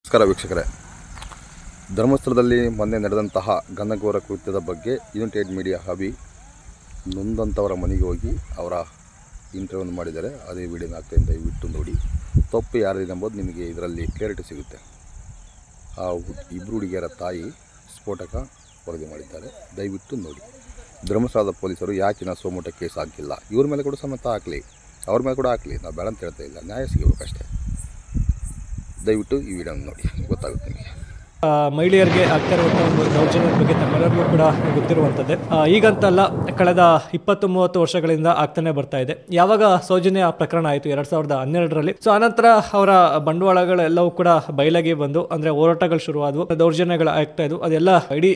ನಮಸ್ಕಾರ ವೀಕ್ಷಕರೇ, ಧರ್ಮಸ್ಥಳದಲ್ಲಿ ಮೊನ್ನೆ ನಡೆದಂತಹ ಘನಘೋರ ಕೃತ್ಯದ ಬಗ್ಗೆ ಯುನೈಟೆಡ್ ಮೀಡಿಯಾ ಹಬಿ ನೊಂದಂಥವರ ಮನೆಗೆ ಹೋಗಿ ಅವರ ಇಂಟರ್ವ್ಯೂವನ್ನು ಮಾಡಿದ್ದಾರೆ. ಅದೇ ವಿಡಿಯೋನ ಹಾಕ್ತಾ ದಯವಿಟ್ಟು ನೋಡಿ. ತಪ್ಪು ಯಾರಿದೆ ಎಂಬುದು ನಿಮಗೆ ಇದರಲ್ಲಿ ಕ್ಲಾರಿಟಿ ಸಿಗುತ್ತೆ. ಆ ಇಬ್ಬರು ಹುಡುಗಿಯರ ತಾಯಿ ಸ್ಫೋಟಕ ವರದಿ ಮಾಡಿದ್ದಾರೆ, ದಯವಿಟ್ಟು ನೋಡಿ. ಧರ್ಮಸ್ಥಳದ ಪೊಲೀಸರು ಯಾಕಿನ ಸೋಮೋಟ ಕೇಸ್ ಹಾಕಿಲ್ಲ, ಇವ್ರ ಮೇಲೆ ಕೂಡ ಸಮೇತ ಹಾಕಲಿ, ಅವ್ರ ಮೇಲೆ ಕೂಡ ಹಾಕಲಿ, ನಾವು ಬೇಡ ಅಂತ ಹೇಳ್ತಾ ಇಲ್ಲ, ನ್ಯಾಯ ಸಿಗಬೇಕಷ್ಟೇ. ದಯವಿಟ್ಟು ಈ ವಿಡಿಯೋನ ನೋಡಿ, ಗೊತ್ತಾಗುತ್ತೆ ನಿಮಗೆ. ಮಹಿಳೆಯರಿಗೆ ಆಗ್ತಾ ಇರುವಂಥ ಒಂದು ದೌರ್ಜನ್ಯದ ಬಗ್ಗೆ ತಮ್ಮೆಲ್ಲರಿಗೂ ಕೂಡ ಗೊತ್ತಿರುವಂಥದ್ದೇ. ಈಗಂತಲ್ಲ, ಕಳೆದ 20-30 ವರ್ಷಗಳಿಂದ ಆಗ್ತಾನೆ ಬರ್ತಾ ಇದೆ. ಯಾವಾಗ ಸೌಜನ್ಯ ಪ್ರಕರಣ ಆಯಿತು 2012ರಲ್ಲಿ, ಸೊ ಆನಂತರ ಅವರ ಬಂಡವಾಳಗಳೆಲ್ಲವೂ ಕೂಡ ಬಯಲಾಗಿ ಬಂದು, ಅಂದರೆ ಹೋರಾಟಗಳು ಶುರುವಾದವು, ದೌರ್ಜನ್ಯಗಳು ಆಗ್ತಾ ಇದ್ವು. ಅದೆಲ್ಲ ಇಡೀ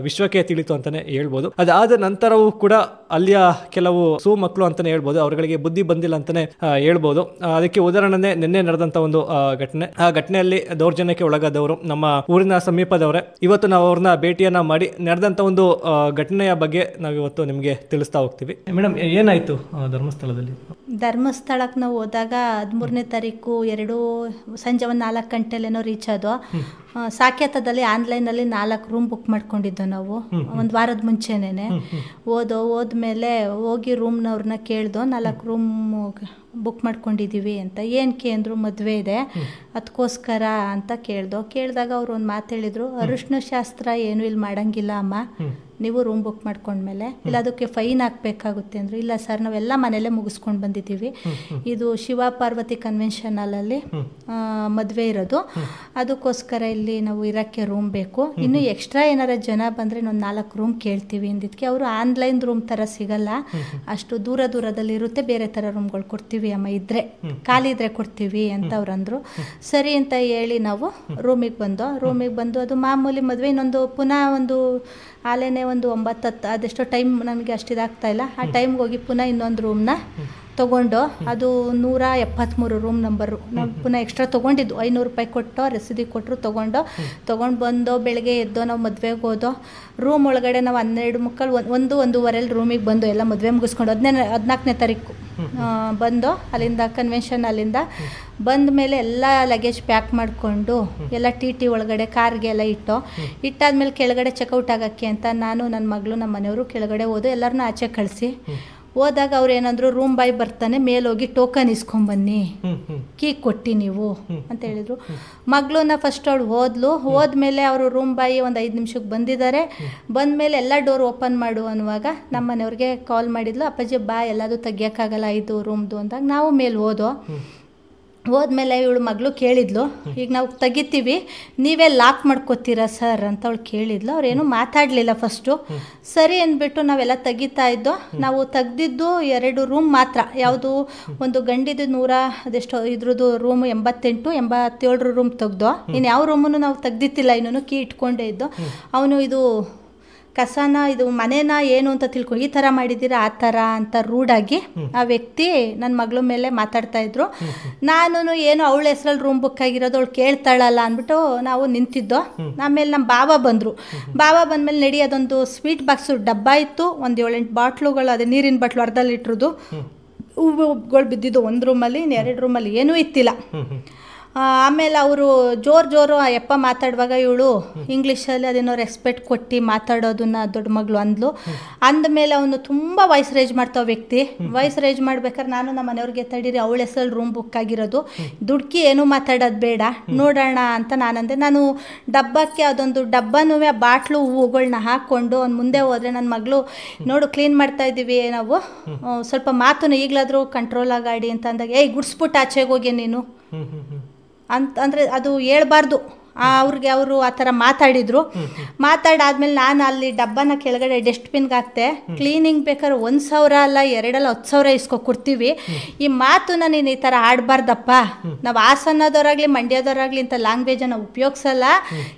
ವಿಶ್ವಕ್ಕೆ ತಿಳಿತು ಅಂತಾನೆ ಹೇಳ್ಬೋದು. ಅದಾದ ನಂತರವೂ ಕೂಡ ಅಲ್ಲಿಯ ಕೆಲವು ಮಕ್ಕಳು ಅಂತಾನೆ ಹೇಳ್ಬೋದು, ಅವರುಗಳಿಗೆ ಬುದ್ಧಿ ಬಂದಿಲ್ಲ ಅಂತಾನೆ ಹೇಳ್ಬೋದು. ಅದಕ್ಕೆ ಉದಾಹರಣೆ ನಿನ್ನೆ ನಡೆದಂತ ಒಂದು ಘಟನೆ. ಆ ಘಟನೆಯಲ್ಲಿ ದೌರ್ಜನ್ಯಕ್ಕೆ ಒಳಗಾದವರು ನಮ್ಮ ಊರಿನ ಸಮೀಪದವರೇ. ಇವತ್ತು ನಾವು ಅವ್ರನ್ನ ಭೇಟಿಯನ್ನ ಮಾಡಿ ನಡೆದಂತ ಒಂದು ಘಟನೆಯ ಬಗ್ಗೆ ನಾವು ಇವತ್ತು ನಿಮಗೆ ತಿಳಿಸ್ತಾ ಹೋಗ್ತೀವಿ. ಮೇಡಮ್, ಏನಾಯ್ತು ಧರ್ಮಸ್ಥಳಕ್ಕೆ ನಾವು ಹೋದಾಗ 13ನೇ ತಾರೀಕು ಸಂಜೆ ಒಂದು 4 ಗಂಟೆಲೇನೋ ರೀಚ್ ಆದೋ. ಸಾಕೇತದಲ್ಲಿ ಆನ್ಲೈನಲ್ಲಿ 4 ರೂಮ್ ಬುಕ್ ಮಾಡ್ಕೊಂಡಿದ್ದೋ ನಾವು, ಒಂದು ವಾರದ ಮುಂಚೆನೇ. ಹೋದ್ಮೇಲೆ ಹೋಗಿ ರೂಮ್ನವ್ರನ್ನ ಕೇಳ್ದೋ, 4 ರೂಮ್ ಬುಕ್ ಮಾಡ್ಕೊಂಡಿದ್ದೀವಿ ಅಂತ. ಏನಕ್ಕೆ ಅಂದರು, ಮದುವೆ ಇದೆ ಅದಕ್ಕೋಸ್ಕರ ಅಂತ ಕೇಳಿದಾಗ ಅವ್ರು ಒಂದು ಮಾತು ಹೇಳಿದರು, ಅರಿಶಿನ ಶಾಸ್ತ್ರ ಏನು ಇಲ್ಲಿ ಮಾಡಂಗಿಲ್ಲ ಅಮ್ಮ, ನೀವು ರೂಮ್ ಬುಕ್ ಮಾಡ್ಕೊಂಡ್ಮೇಲೆ, ಇಲ್ಲ ಅದಕ್ಕೆ ಫೈನ್ ಹಾಕಬೇಕಾಗುತ್ತೆ ಅಂದರು. ಇಲ್ಲ ಸರ್, ನಾವೆಲ್ಲ ಮನೆಯಲ್ಲೇ ಮುಗಿಸ್ಕೊಂಡು ಬಂದಿದ್ದೀವಿ, ಇದು ಶಿವ ಪಾರ್ವತಿ ಕನ್ವೆನ್ಷನ್ ಹಾಲಲ್ಲಿ ಮದುವೆ ಇರೋದು, ಅದಕ್ಕೋಸ್ಕರ ಇಲ್ಲಿ ನಾವು ಇರೋಕ್ಕೆ ರೂಮ್ ಬೇಕು, ಇನ್ನು ಎಕ್ಸ್ಟ್ರಾ ಏನಾರ ಜನ ಬಂದರೆ ಇನ್ನೊಂದು 4 ರೂಮ್ ಕೇಳ್ತೀವಿ ಅಂದಿದ್ದಕ್ಕೆ ಅವರು ಆನ್ಲೈನ್ ರೂಮ್ ಥರ ಸಿಗಲ್ಲ, ಅಷ್ಟು ದೂರದಲ್ಲಿ ಇರುತ್ತೆ, ಬೇರೆ ಥರ ರೂಮ್ಗಳು ಕೊಡ್ತೀವಿ ಅಮ್ಮ, ಇದ್ರೆ ಖಾಲಿ ಇದ್ರೆ ಕೊಡ್ತೀವಿ ಅಂತ ಅವ್ರು ಅಂದರು. ಸರಿ ಅಂತ ಹೇಳಿ ನಾವು ರೂಮಿಗೆ ಬಂದು ಅದು ಮಾಮೂಲಿ ಮದುವೆ. ಇನ್ನೊಂದು ಪುನಃ ಒಂದು ಆಲೇನೆ ಒಂದು 9-10 ಅದೆಷ್ಟೋ ಟೈಮ್ ನನಗೆ ಅಷ್ಟಿದಾಗ್ತಾ ಇಲ್ಲ, ಆ ಟೈಮ್ಗೆ ಹೋಗಿ ಪುನಃ ಇನ್ನೊಂದು ರೂಮ್ನ ತೊಗೊಂಡು, ಅದು 173 ರೂಮ್ ನಂಬರು. ನಾವು ಪುನಃ ಎಕ್ಸ್ಟ್ರಾ ತೊಗೊಂಡಿದ್ದು, 500 ರೂಪಾಯಿ ಕೊಟ್ಟು ರಸೀದಿ ಕೊಟ್ಟರು, ತೊಗೊಂಡು ಬಂದು ಬೆಳಗ್ಗೆ ಎದ್ದೋ ನಾವು ಮದುವೆಗೆ ಹೋದೋ. ರೂಮ್ ಒಳಗಡೆ ನಾವು 12:15 ರೂಮಿಗೆ ಬಂದು ಎಲ್ಲ ಮದುವೆ ಮುಗಿಸ್ಕೊಂಡು 14ನೇ ತಾರೀಕು ಬಂದು ಅಲ್ಲಿಂದ ಕನ್ವೆನ್ಷನ್ ಅಲ್ಲಿಂದ ಬಂದ ಮೇಲೆ ಎಲ್ಲ ಲಗೇಜ್ ಪ್ಯಾಕ್ ಮಾಡಿಕೊಂಡು ಎಲ್ಲ ಟಿ ಒಳಗಡೆ ಕಾರ್ಗೆ ಎಲ್ಲ ಇಟ್ಟಾದ್ಮೇಲೆ ಕೆಳಗಡೆ ಚೆಕ್ಔಟ್ ಆಗೋಕ್ಕೆ ಅಂತ ನಾನು, ನನ್ನ ಮಗಳು, ನಮ್ಮ ಮನೆಯವರು ಕೆಳಗಡೆ ಹೋದು ಎಲ್ಲರನ್ನೂ ಆಚೆ ಕಳಿಸಿ ಹೋದಾಗ ಅವ್ರು ಏನಂದ್ರು, ರೂಮ್ ಬಾಯ್ ಬರ್ತಾನೆ, ಮೇಲೋಗಿ ಟೋಕನ್ ಇಸ್ಕೊಂಬನ್ನಿ, ಕೀ ಕೊಟ್ಟು ನೀವು ಅಂತ ಹೇಳಿದರು. ಮಗಳನ್ನ ಫಸ್ಟ್ ಅವಳು ಹೋದ್ಮೇಲೆ ಅವರು ರೂಮ್ ಬಾಯಿ ಒಂದು 5 ನಿಮಿಷಕ್ಕೆ ಬಂದಿದ್ದಾರೆ. ಬಂದಮೇಲೆ ಎಲ್ಲ ಡೋರ್ ಓಪನ್ ಮಾಡು ಅನ್ನುವಾಗ ನಮ್ಮ ಮನೆಯವ್ರಿಗೆ ಕಾಲ್ ಮಾಡಿದ್ಲು, ಅಪ್ಪಾಜಿ ಬಾ ಎಲ್ಲದು ತೆಗಿಯೋಕ್ಕಾಗಲ್ಲ 5 ರೂಮ್ದು ಅಂದಾಗ ನಾವು ಮೇಲೆ ಹೋದ್ಮೇಲೆ ಇವಳು ಮಗಳು ಕೇಳಿದ್ಲು, ಈಗ ನಾವು ತೆಗಿತೀವಿ, ನೀವೇ ಲಾಕ್ ಮಾಡ್ಕೋತೀರಾ ಸರ್ ಅಂತ ಅವಳು ಕೇಳಿದ್ಲು. ಅವ್ರೇನು ಮಾತಾಡಲಿಲ್ಲ ಫಸ್ಟು. ಸರಿ ಅಂದ್ಬಿಟ್ಟು ನಾವೆಲ್ಲ ತೆಗಿತಾ ಇದ್ದೋ. ನಾವು ತೆಗ್ದಿದ್ದು 2 ರೂಮ್ ಮಾತ್ರ. ಯಾವುದು ಒಂದು ಗಂಡಿದ್ದು 100 ಅದೆಷ್ಟೋ ಇದ್ರದ್ದು ರೂಮ್ 87 ರೂಮ್ ತೆಗ್ದೋ. ಇನ್ನು ಯಾವ ರೂಮನ್ನು ನಾವು ತೆಗ್ದಿತ್ತಿಲ್ಲ, ಇನ್ನೂ ಕೀ ಇಟ್ಕೊಂಡೇ ಇದ್ದೋ. ಅವನು ಇದು ಕಸನ ಇದು ಮನೇನ ಏನು ಅಂತ ತಿಳ್ಕೊಂಡು ಈ ಥರ ಮಾಡಿದ್ದೀರಾ ಆ ಥರ ಅಂತ ರೂಢಾಗಿ ಆ ವ್ಯಕ್ತಿ ನನ್ನ ಮಗಳ ಮೇಲೆ ಮಾತಾಡ್ತಾ ಇದ್ರು. ನಾನು ಏನು ಅವಳ ಹೆಸ್ರಲ್ಲಿ ರೂಮ್ ಬುಕ್ ಆಗಿರೋದು, ಅವಳು ಕೇಳ್ತಾಳಲ್ಲ ಅಂದ್ಬಿಟ್ಟು ನಾವು ನಿಂತಿದ್ದೋ. ಆಮೇಲೆ ನಮ್ಮ ಬಾಬಾ ಬಂದಮೇಲೆ ನಡಿ, ಅದೊಂದು ಸ್ವೀಟ್ ಬಾಕ್ಸು ಡಬ್ಬ ಇತ್ತು, ಒಂದು 7-8 ಬಾಟ್ಲುಗಳು, ಅದೇ ನೀರಿನ ಬಾಟ್ಲು 1/2 ಲೀಟ್ರದ್ದು ಹೂವುಗಳು ಬಿದ್ದಿದ್ದು ಒಂದು ರೂಮಲ್ಲಿ, 2 ರೂಮಲ್ಲಿ ಏನೂ ಇತ್ತಿಲ್ಲ. ಆಮೇಲೆ ಅವರು ಜೋರು ಯಪ್ಪ ಮಾತಾಡುವಾಗ ಇವಳು ಇಂಗ್ಲೀಷಲ್ಲಿ ಅದೇನೋ ರೆಸ್ಪೆಕ್ಟ್ ಕೊಟ್ಟು ಮಾತಾಡೋದನ್ನ ದೊಡ್ಡ ಮಗಳು ಅಂದಮೇಲೆ ಅವನು ತುಂಬ ವಾಯ್ಸ್ ರೇಜ್ ಮಾಡ್ತಾವ ವ್ಯಕ್ತಿ. ವಾಯ್ಸ್ ರೇಜ್ ಮಾಡ್ಬೇಕಾದ್ರೆ ನಾನು ನಮ್ಮ ಮನೆಯವ್ರಿಗೆ ತಡೀರಿ, ಅವಳ ಹೆಸರಲ್ಲಿ ರೂಮ್ ಬುಕ್ ಆಗಿರೋದು, ದುಡ್ಕಿ ಏನೂ ಮಾತಾಡೋದು ಬೇಡ, ನೋಡೋಣ ಅಂತ ನಾನಂದೆ. ನಾನು ಡಬ್ಬಕ್ಕೆ ಅದೊಂದು ಡಬ್ಬನೂ ಆ ಬಾಟ್ಲು ಹೂವುಗಳನ್ನ ಹಾಕ್ಕೊಂಡು ಅವ್ನು ಮುಂದೆ ಹೋದರೆ ನನ್ನ ಮಗಳು, ನೋಡು ಕ್ಲೀನ್ ಮಾಡ್ತಾ ಇದ್ದೀವಿ ನಾವು, ಸ್ವಲ್ಪ ಮಾತನ್ನು ಈಗಲಾದರೂ ಕಂಟ್ರೋಲ್ ಆಗಾಡಿ ಅಂತ ಅಂದಾಗ, ಏಯ್ ಗುಡ್ಸ್ಬಿಟ್ಟು ಆಚೆಗೆ ಹೋಗಿ ನೀನು ಅಂದರೆ ಅದು ಹೇಳ್ಬಾರ್ದು. ಅವ್ರಿಗೆ ಅವರು ಆ ಥರ ಮಾತಾಡಾದ್ಮೇಲೆ ನಾನು ಅಲ್ಲಿ ಡಬ್ಬನ ಕೆಳಗಡೆ ಡಸ್ಟ್ಬಿನ್ಗೆ ಹಾಕ್ತೆ. ಕ್ಲೀನಿಂಗ್ ಬೇಕಾದ್ರೆ 1,000 ಅಲ್ಲ 2 ಅಲ್ಲ 10,000 ಕೊಡ್ತೀವಿ, ಈ ಮಾತನ್ನ ನೀನು ಈ ಥರ ಆಡಬಾರ್ದಪ್ಪ. ನಾವು ಹಾಸನದವರಾಗಲಿ ಮಂಡ್ಯದವರಾಗಲಿ ಇಂಥ ಲ್ಯಾಂಗ್ವೇಜನ್ನು ಉಪಯೋಗಿಸಲ್ಲ,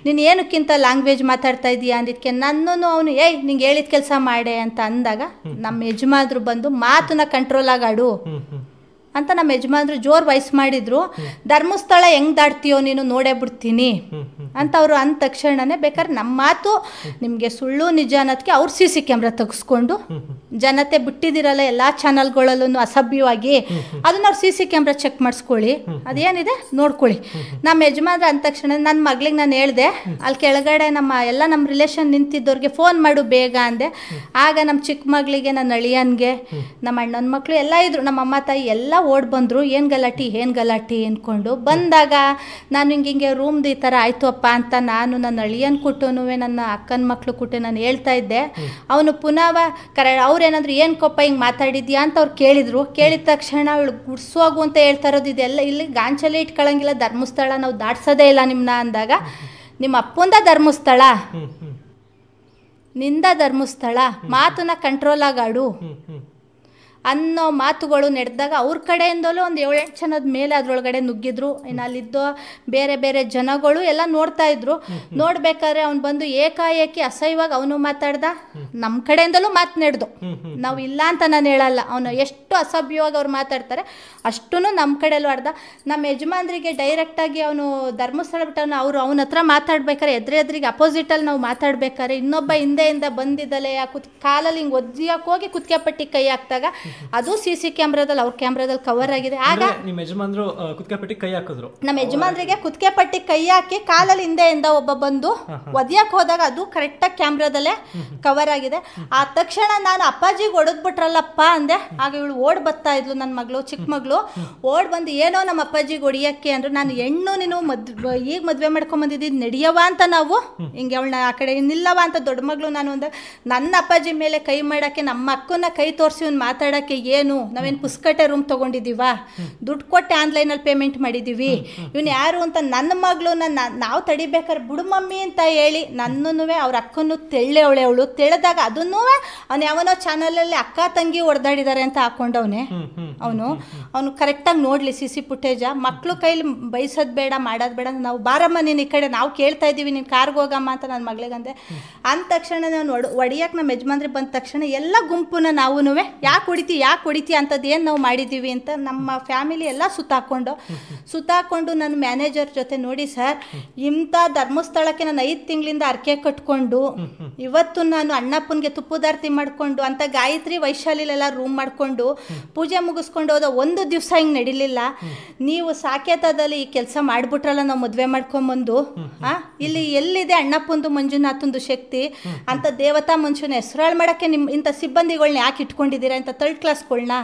ನೀನು ಏನಕ್ಕಿಂತ ಲ್ಯಾಂಗ್ವೇಜ್ ಮಾತಾಡ್ತಾ ಇದೀಯಾ ಅಂದಿದ್ದಕ್ಕೆ ನನ್ನೂ ಅವನು ಏಯ್ ನಿಂಗೆ ಹೇಳಿದ ಕೆಲಸ ಮಾಡೆ ಅಂತ ಅಂದಾಗ ನಮ್ಮ ಯಜಮಾನ್ರು ಬಂದು ಮಾತನ್ನ ಕಂಟ್ರೋಲ್ ಆಗಾಡು ಅಂತ ನಮ್ಮ ಯಜಮಾನ್ರು ಜೋರು ವಾಯ್ಸ್ ಮಾಡಿದ್ರು. ಧರ್ಮಸ್ಥಳ ಹೆಂಗ್ ದಾಟ್ತೀಯೋ ನೀನು ನೋಡೇ ಬಿಡ್ತೀನಿ ಅಂತ ಅವರು ಅಂದ ತಕ್ಷಣನೇ ಬೇಕಾದ್ರೆ ನಮ್ಮ ಮಾತು ನಿಮಗೆ ಸುಳ್ಳು ನಿಜ ಅನ್ನೋದಕ್ಕೆ ಅವ್ರು CC ಕ್ಯಾಮ್ರಾ ತೆಗೆಸ್ಕೊಂಡು ಜನತೆ ಬಿಟ್ಟಿದಿರಲ್ಲ ಎಲ್ಲ ಚಾನಲ್ಗಳಲ್ಲೂ ಅಸಭ್ಯವಾಗಿ ಅದನ್ನ ಅವ್ರು CC ಕ್ಯಾಮ್ರಾ ಚೆಕ್ ಮಾಡಿಸ್ಕೊಳ್ಳಿ, ಅದೇನಿದೆ ನೋಡ್ಕೊಳ್ಳಿ. ನಮ್ಮ ಯಜಮಾನ್ರ ಅಂದ ತಕ್ಷಣ ನನ್ನ ಮಗಳಿಗೆ ನಾನು ಹೇಳ್ದೆ, ಅಲ್ಲಿ ಕೆಳಗಡೆ ನಮ್ಮ ರಿಲೇಷನ್ ನಿಂತಿದ್ದವ್ರಿಗೆ ಫೋನ್ ಮಾಡು ಬೇಗ ಅಂದೆ. ಆಗ ನಮ್ಮ ಚಿಕ್ಕ ಮಗಳಿಗೆ, ನನ್ನ ಅಳಿಯನ್ಗೆ, ನಮ್ಮ ಅಣ್ಣನ ಮಕ್ಕಳು ಎಲ್ಲ ಇದ್ರು, ನಮ್ಮ ಅಮ್ಮ ತಾಯಿ ಎಲ್ಲ ಓಡ್ ಬಂದರು. ಏನು ಗಲಾಟಿ ಅಂದ್ಕೊಂಡು ಬಂದಾಗ ನಾನು ಹಿಂಗೆ ರೂಮ್ದು ಈ ಥರ ಆಯಿತು ಅಪ್ಪ ಅಂತ ನಾನು ನನ್ನ ಅಳಿಯನ್ ಕುಟ್ಟುನು ನನ್ನ ಅಕ್ಕನ ಮಕ್ಕಳು ಕುಟ್ಟು ನಾನು ಹೇಳ್ತಾ ಇದ್ದೆ. ಅವನು ಪುನಃ ಅವ್ರೇನಾದ್ರು ಏನು ಕೊಪ್ಪ ಹಿಂಗೆ ಮಾತಾಡಿದ್ಯಾ ಅಂತ ಅವ್ರು ಕೇಳಿದ್ರು. ಕೇಳಿದ ತಕ್ಷಣ ಅವಳು ಗುಡ್ಸೋಗು ಅಂತ ಹೇಳ್ತಾ ಇರೋದು, ಇದೆಲ್ಲ ಇಲ್ಲಿ ಗಾಂಚಲೇ ಇಟ್ಕೊಳ್ಳಂಗಿಲ್ಲ, ಧರ್ಮಸ್ಥಳ ನಾವು ದಾಟ್ಸೋದೇ ಇಲ್ಲ ನಿಮ್ಮನ್ನ ಅಂದಾಗ, ನಿಮ್ಮ ಅಪ್ಪಂದ ಧರ್ಮಸ್ಥಳ, ನಿಂದ ಧರ್ಮಸ್ಥಳ, ಮಾತನ್ನ ಕಂಟ್ರೋಲ್ ಆಗಾಡು ಅನ್ನೋ ಮಾತುಗಳು ನಡೆದಾಗ ಅವ್ರ ಕಡೆಯಿಂದಲೂ ಒಂದು 7-8 ಜನದ ಮೇಲೆ ಅದರೊಳಗಡೆ ನುಗ್ಗಿದ್ರು. ಇನ್ನು ಅಲ್ಲಿದ್ದೋ ಬೇರೆ ಬೇರೆ ಜನಗಳು ಎಲ್ಲ ನೋಡ್ತಾ ಇದ್ರು. ನೋಡ್ಬೇಕಾದ್ರೆ ಅವ್ನು ಬಂದು ಏಕಾಏಕಿ ಅಸಹ್ಯವಾಗಿ ಅವನು ಮಾತಾಡ್ದ, ನಮ್ಮ ಕಡೆಯಿಂದಲೂ ಮಾತನಾಡ್ದು. ನಾವು ಇಲ್ಲ ಅಂತ ನಾನು ಹೇಳಲ್ಲ, ಅವನು ಎಷ್ಟು ಅಸಭ್ಯವಾಗಿ ಅವ್ರು ಮಾತಾಡ್ತಾರೆ ಅಷ್ಟೂ ನಮ್ಮ ಕಡೆಯಲ್ಲೂ ಆಡ್ದ. ನಮ್ಮ ಯಜಮಾನ್ರಿಗೆ ಡೈರೆಕ್ಟಾಗಿ ಅವನು ಧರ್ಮಸ್ಥಳ ಬಿಟ್ಟವನು, ಅವನ ಹತ್ರ ಮಾತಾಡ್ಬೇಕಾರೆ ಎದುರಿಗೆ ಅಪೋಸಿಟಲ್ಲಿ ನಾವು ಮಾತಾಡ್ಬೇಕಾದ್ರೆ ಇನ್ನೊಬ್ಬ ಹಿಂದೆಯಿಂದ ಬಂದಿದ್ದಲೆ ಕಾಲಲ್ಲಿ ಹಿಂಗೆ ಒದ್ದಿಯಕ್ಕೆ ಹೋಗಿ ಕುತ್ತಿಗೆ ಪಟ್ಟಿ ಕೈ ಹಾಕ್ದಾಗ ಅದು CC ಕ್ಯಾಮ್ರಾದಲ್ಲಿ ಅವ್ರ ಕ್ಯಾಮ್ರಾದಲ್ಲಿ ಕವರ್ ಆಗಿದೆ. ಆಗ ನಿಮ್ಮ ಯಜಮಾನ್ರು ಕುತ್ತಿಗೆ ಪಟ್ಟಿ ಕೈ ಹಾಕಿದ್ರು. ನಮ್ಮ ಯಜಮಾನ್ರಿಗೆ ಕುತ್ತಿಗೆ ಪಟ್ಟಿ ಕೈ ಹಾಕಿ ಕಾಲಲ್ಲಿ ಹಿಂದೆಯಿಂದ ಒಬ್ಬ ಬಂದು ಒದ್ಯಕ್ಕೆ ಹೋದಾಗ ಅದು ಕರೆಕ್ಟಾಗಿ ಕ್ಯಾಮ್ರಾದಲ್ಲೇ ಕವರ್ ಆಗಿದೆ. ಆ ತಕ್ಷಣ ನಾನು ಅಪ್ಪಾಜಿಗೆ ಹೊಡೆದ್ಬಿಟ್ರಲ್ಲಪ್ಪ ಅಂದೆ. ಆಗ ಇವಳು ಓಡ್ ಬರ್ತಾ ಇದ್ಲು, ನನ್ನ ಮಗಳು, ಚಿಕ್ಕ ಮಗಳು ಓಡ್ ಬಂದು ಏನೋ ನಮ್ಮ ಅಪ್ಪಾಜಿಗೆ ಹೊಡಿಯಕ್ಕೆ ಅಂದ್ರು. ನಾನು ಹೆಣ್ಣು ನೀನು ಈಗ ಮದುವೆ ಮಾಡ್ಕೊಂಬಂದಿದ್ದು ನಡೆಯವ ಅಂತ ನಾವು ಹಿಂಗೆ ಅವಳನ್ನ ಆ ಕಡೆ ನಿಲ್ಲವ ಅಂತ ದೊಡ್ಡ ಮಗಳು ನಾನು ಅಂದಾಗ, ನನ್ನ ಅಪ್ಪಾಜಿ ಮೇಲೆ ಕೈ ಮಾಡೋಕ್ಕೆ, ನಮ್ಮ ಅಕ್ಕನ ಕೈ ತೋರಿಸಿ ಇವ್ನು ಮಾತಾಡೋಕ್ಕೆ ಏನು ನಾವೇನು ಪುಸ್ಕಟೆ ರೂಮ್ ತೊಗೊಂಡಿದ್ದೀವ, ದುಡ್ಡು ಕೊಟ್ಟು ಆನ್ಲೈನಲ್ಲಿ ಪೇಮೆಂಟ್ ಮಾಡಿದ್ದೀವಿ, ಇವನು ಯಾರು ಅಂತ ನನ್ನ ಮಗಳು ನಾವು ತಡಿಬೇಕಾದ್ರೆ ಬಿಡು ಮಮ್ಮಿ ಅಂತ ಹೇಳಿ ನನ್ನೂ ಅವ್ರ ಅಕ್ಕನೂ ಅವಳು ತೆಳೆದಾಗ ಅದನ್ನೂ ಅವ್ನು ಯಾವನೋ ಚಾನಲಲ್ಲಿ ಅಕ್ಕ ತಂಗಿ ಹೊಡೆದಾಡಿದ್ದಾರೆ ಅಂತ ಹಾಕೊಂಡವನೇ. ಅವನು ಕರೆಕ್ಟಾಗಿ ನೋಡಲಿ CC ಫುಟೇಜ. ಮಕ್ಕಳು ಕೈಲಿ ಬೈಸೋದು ಬೇಡ, ಮಾಡೋದು ಬೇಡ, ನಾವು ಬಾರಮ್ಮ ನೀನು ಈ ಕಡೆ ನಾವು ಕೇಳ್ತಾ ಇದ್ದೀವಿ, ನೀನು ಕಾರ್ಗೆ ಹೋಗಮ್ಮ ಅಂತ ನನ್ನ ಮಗಳಿಗಂದೆ. ಅಂದ ತಕ್ಷಣ ನಾನು ಹೊಡಿಯಕ್ಕೆ ನಮ್ಮ ಯಜಮಾನ್ರಿಗೆ ಬಂದ ತಕ್ಷಣ ಎಲ್ಲ ಗುಂಪನ್ನ ನಾವೂ ಯಾಕೆ ಹೊಡಿತಿ ಅಂಥದ್ದು ಏನು ನಾವು ಮಾಡಿದ್ದೀವಿ ಅಂತ ನಮ್ಮ ಫ್ಯಾಮಿಲಿ ಎಲ್ಲ ಸುತ್ತಾಕೊಂಡು ನನ್ನ ಮ್ಯಾನೇಜರ್ ಜೊತೆ, ನೋಡಿ ಸರ್ ಇಂಥ ಧರ್ಮಸ್ಥಳಕ್ಕೆ ನಾನು 5 ತಿಂಗಳಿಂದ ಅರ್ಕೆ ಕಟ್ಕೊಂಡು ಇವತ್ತು ನಾನು ಅಣ್ಣಪ್ಪನಿಗೆ ತುಪ್ಪದಾರ್ತಿ ಮಾಡಿಕೊಂಡು ಅಂತ ಗಾಯತ್ರಿ ವೈಶಾಲಿಲೆಲ್ಲ ರೂಮ್ ಮಾಡಿಕೊಂಡು ಪೂಜೆ ಮುಗಿಸ್ಕೊಂಡು ಹೋದ ಒಂದು ದಿವಸ ಹಿಂಗೆ ನಡಿಲಿಲ್ಲ. ನೀವು ಸಾಕೇತದಲ್ಲಿ ಈ ಕೆಲಸ ಮಾಡಿಬಿಟ್ರಲ್ಲ, ನಾವು ಮದುವೆ ಮಾಡ್ಕೊಂಬಂದು ಇಲ್ಲಿ ಎಲ್ಲಿದೆ ಅಣ್ಣಪ್ಪಂದು ಮಂಜುನಾಥಂದು ಶಕ್ತಿ ಅಂತ ದೇವತಾ ಮನುಷ್ಯನ ಹೆಸರಾಳು ಮಾಡೋಕ್ಕೆ ನಿಮ್ಮ ಇಂಥ ಸಿಬ್ಬಂದಿಗಳನ್ನ ಯಾಕೆ ಇಟ್ಕೊಂಡಿದ್ದೀರಾ ಅಂತ ಥರ್ಡ್ ಕ್ಲಾಸ್ಗಳನ್ನ.